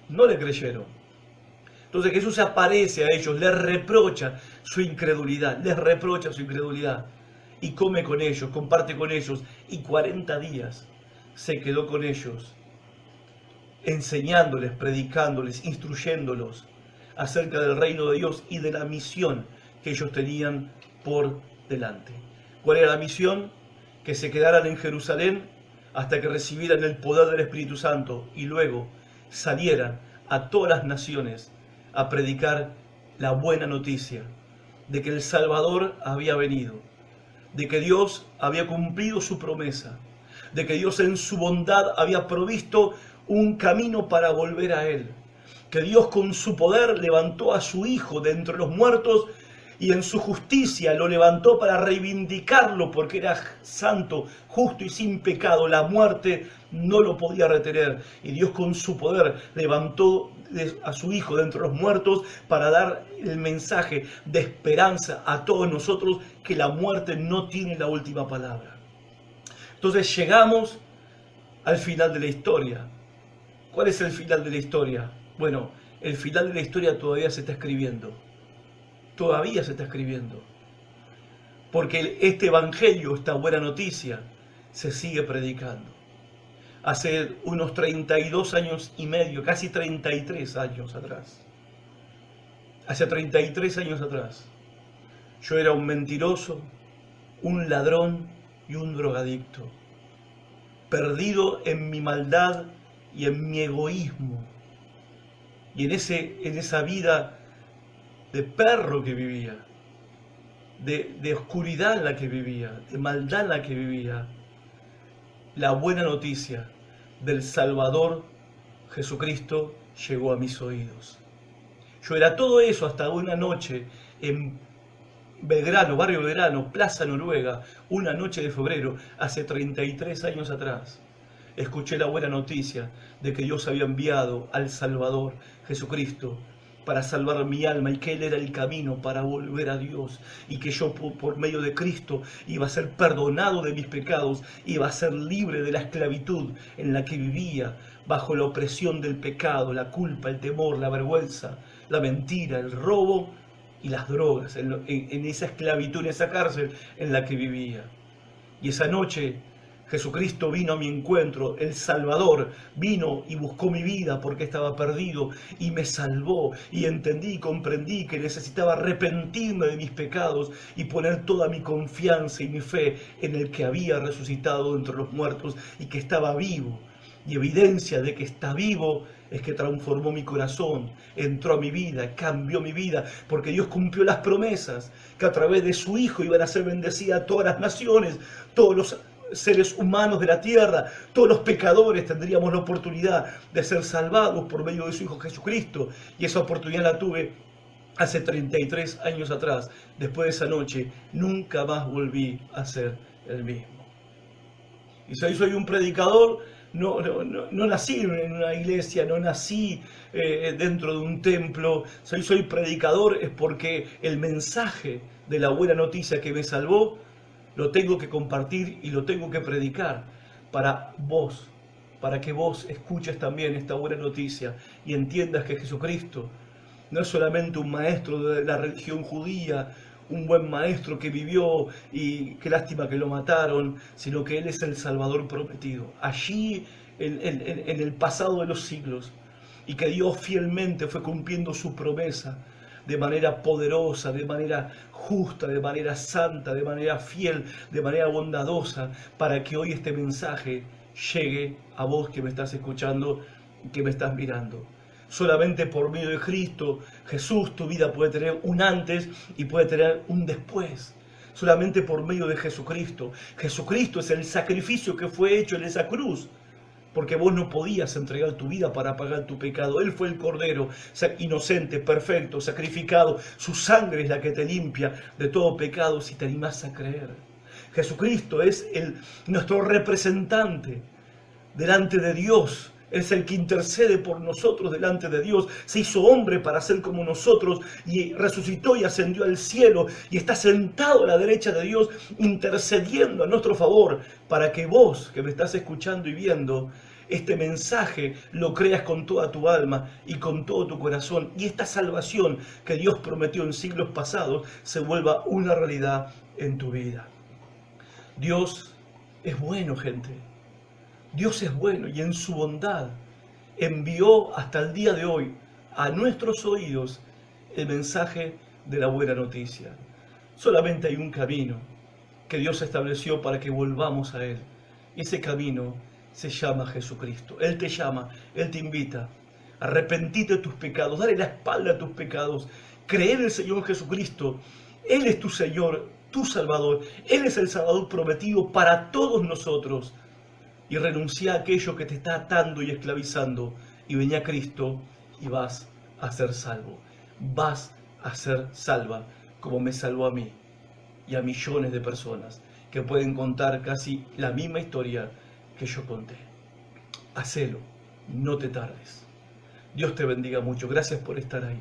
no le creyeron. Entonces Jesús se aparece a ellos, les reprocha su incredulidad, les reprocha su incredulidad. Y come con ellos, comparte con ellos. Y 40 días se quedó con ellos, enseñándoles, predicándoles, instruyéndolos acerca del reino de Dios y de la misión que ellos tenían por delante. ¿Cuál era la misión? Que se quedaran en Jerusalén hasta que recibieran el poder del Espíritu Santo y luego salieran a todas las naciones a predicar la buena noticia de que el Salvador había venido, de que Dios había cumplido su promesa, de que Dios en su bondad había provisto un camino para volver a Él, que Dios con su poder levantó a su Hijo de entre los muertos y en su justicia lo levantó para reivindicarlo porque era santo, justo y sin pecado. La muerte no lo podía retener y Dios con su poder levantó a su Hijo de entre los muertos para dar el mensaje de esperanza a todos nosotros, que la muerte no tiene la última palabra. Entonces llegamos al final de la historia. ¿Cuál es el final de la historia? Bueno, el final de la historia todavía se está escribiendo. Todavía se está escribiendo. Porque este evangelio, esta buena noticia, se sigue predicando. Hace unos 32 años y medio, casi 33 años atrás. Hace 33 años atrás, yo era un mentiroso, un ladrón y un drogadicto. Perdido en mi maldad y en mi egoísmo. Y en esa vida de perro que vivía, de oscuridad en la que vivía, de maldad en la que vivía, la buena noticia del Salvador Jesucristo llegó a mis oídos. Yo era todo eso hasta una noche en Belgrano, barrio Belgrano, Plaza Noruega, una noche de febrero, hace 33 años atrás. Escuché la buena noticia de que Dios había enviado al Salvador Jesucristo para salvar mi alma y que Él era el camino para volver a Dios y que yo por medio de Cristo iba a ser perdonado de mis pecados, iba a ser libre de la esclavitud en la que vivía, bajo la opresión del pecado, la culpa, el temor, la vergüenza, la mentira, el robo y las drogas, en esa esclavitud, en esa cárcel en la que vivía. Y esa noche Jesucristo vino a mi encuentro, el Salvador vino y buscó mi vida porque estaba perdido y me salvó, y entendí y comprendí que necesitaba arrepentirme de mis pecados y poner toda mi confianza y mi fe en el que había resucitado entre los muertos y que estaba vivo. Y evidencia de que está vivo es que transformó mi corazón, entró a mi vida, cambió mi vida, porque Dios cumplió las promesas, que a través de su Hijo iban a ser bendecidas todas las naciones, todos los seres humanos de la tierra, todos los pecadores tendríamos la oportunidad de ser salvados por medio de su Hijo Jesucristo. Y esa oportunidad la tuve hace 33 años atrás. Después de esa noche, nunca más volví a ser el mismo. Y soy un predicador. No nací en una iglesia, no nací dentro de un templo. Soy predicador es porque el mensaje de la buena noticia que me salvó lo tengo que compartir y lo tengo que predicar para vos, para que vos escuches también esta buena noticia y entiendas que Jesucristo no es solamente un maestro de la religión judía, un buen maestro que vivió y qué lástima que lo mataron, sino que Él es el Salvador prometido, allí en el pasado de los siglos, y que Dios fielmente fue cumpliendo su promesa de manera poderosa, de manera justa, de manera santa, de manera fiel, de manera bondadosa, para que hoy este mensaje llegue a vos que me estás escuchando, que me estás mirando. Solamente por medio de Cristo Jesús tu vida puede tener un antes y puede tener un después. Solamente por medio de Jesucristo. Jesucristo es el sacrificio que fue hecho en esa cruz porque vos no podías entregar tu vida para pagar tu pecado. Él fue el Cordero, inocente, perfecto, sacrificado. Su sangre es la que te limpia de todo pecado si te animás a creer. Jesucristo es nuestro representante delante de Dios. Es el que intercede por nosotros delante de Dios. Se hizo hombre para ser como nosotros y resucitó y ascendió al cielo y está sentado a la derecha de Dios intercediendo a nuestro favor para que vos, que me estás escuchando y viendo, este mensaje lo creas con toda tu alma y con todo tu corazón, y esta salvación que Dios prometió en siglos pasados se vuelva una realidad en tu vida. Dios es bueno, gente. Dios es bueno y en su bondad envió hasta el día de hoy a nuestros oídos el mensaje de la buena noticia. Solamente hay un camino que Dios estableció para que volvamos a Él. Y ese camino se llama Jesucristo. Él te llama, Él te invita. Arrepentite de tus pecados, dale la espalda a tus pecados, cree en el Señor Jesucristo. Él es tu Señor, tu Salvador. Él es el Salvador prometido para todos nosotros. Y renuncia a aquello que te está atando y esclavizando. Y vení a Cristo y vas a ser salvo. Vas a ser salva como me salvó a mí y a millones de personas que pueden contar casi la misma historia que yo conté. Hacelo, no te tardes. Dios te bendiga mucho. Gracias por estar ahí.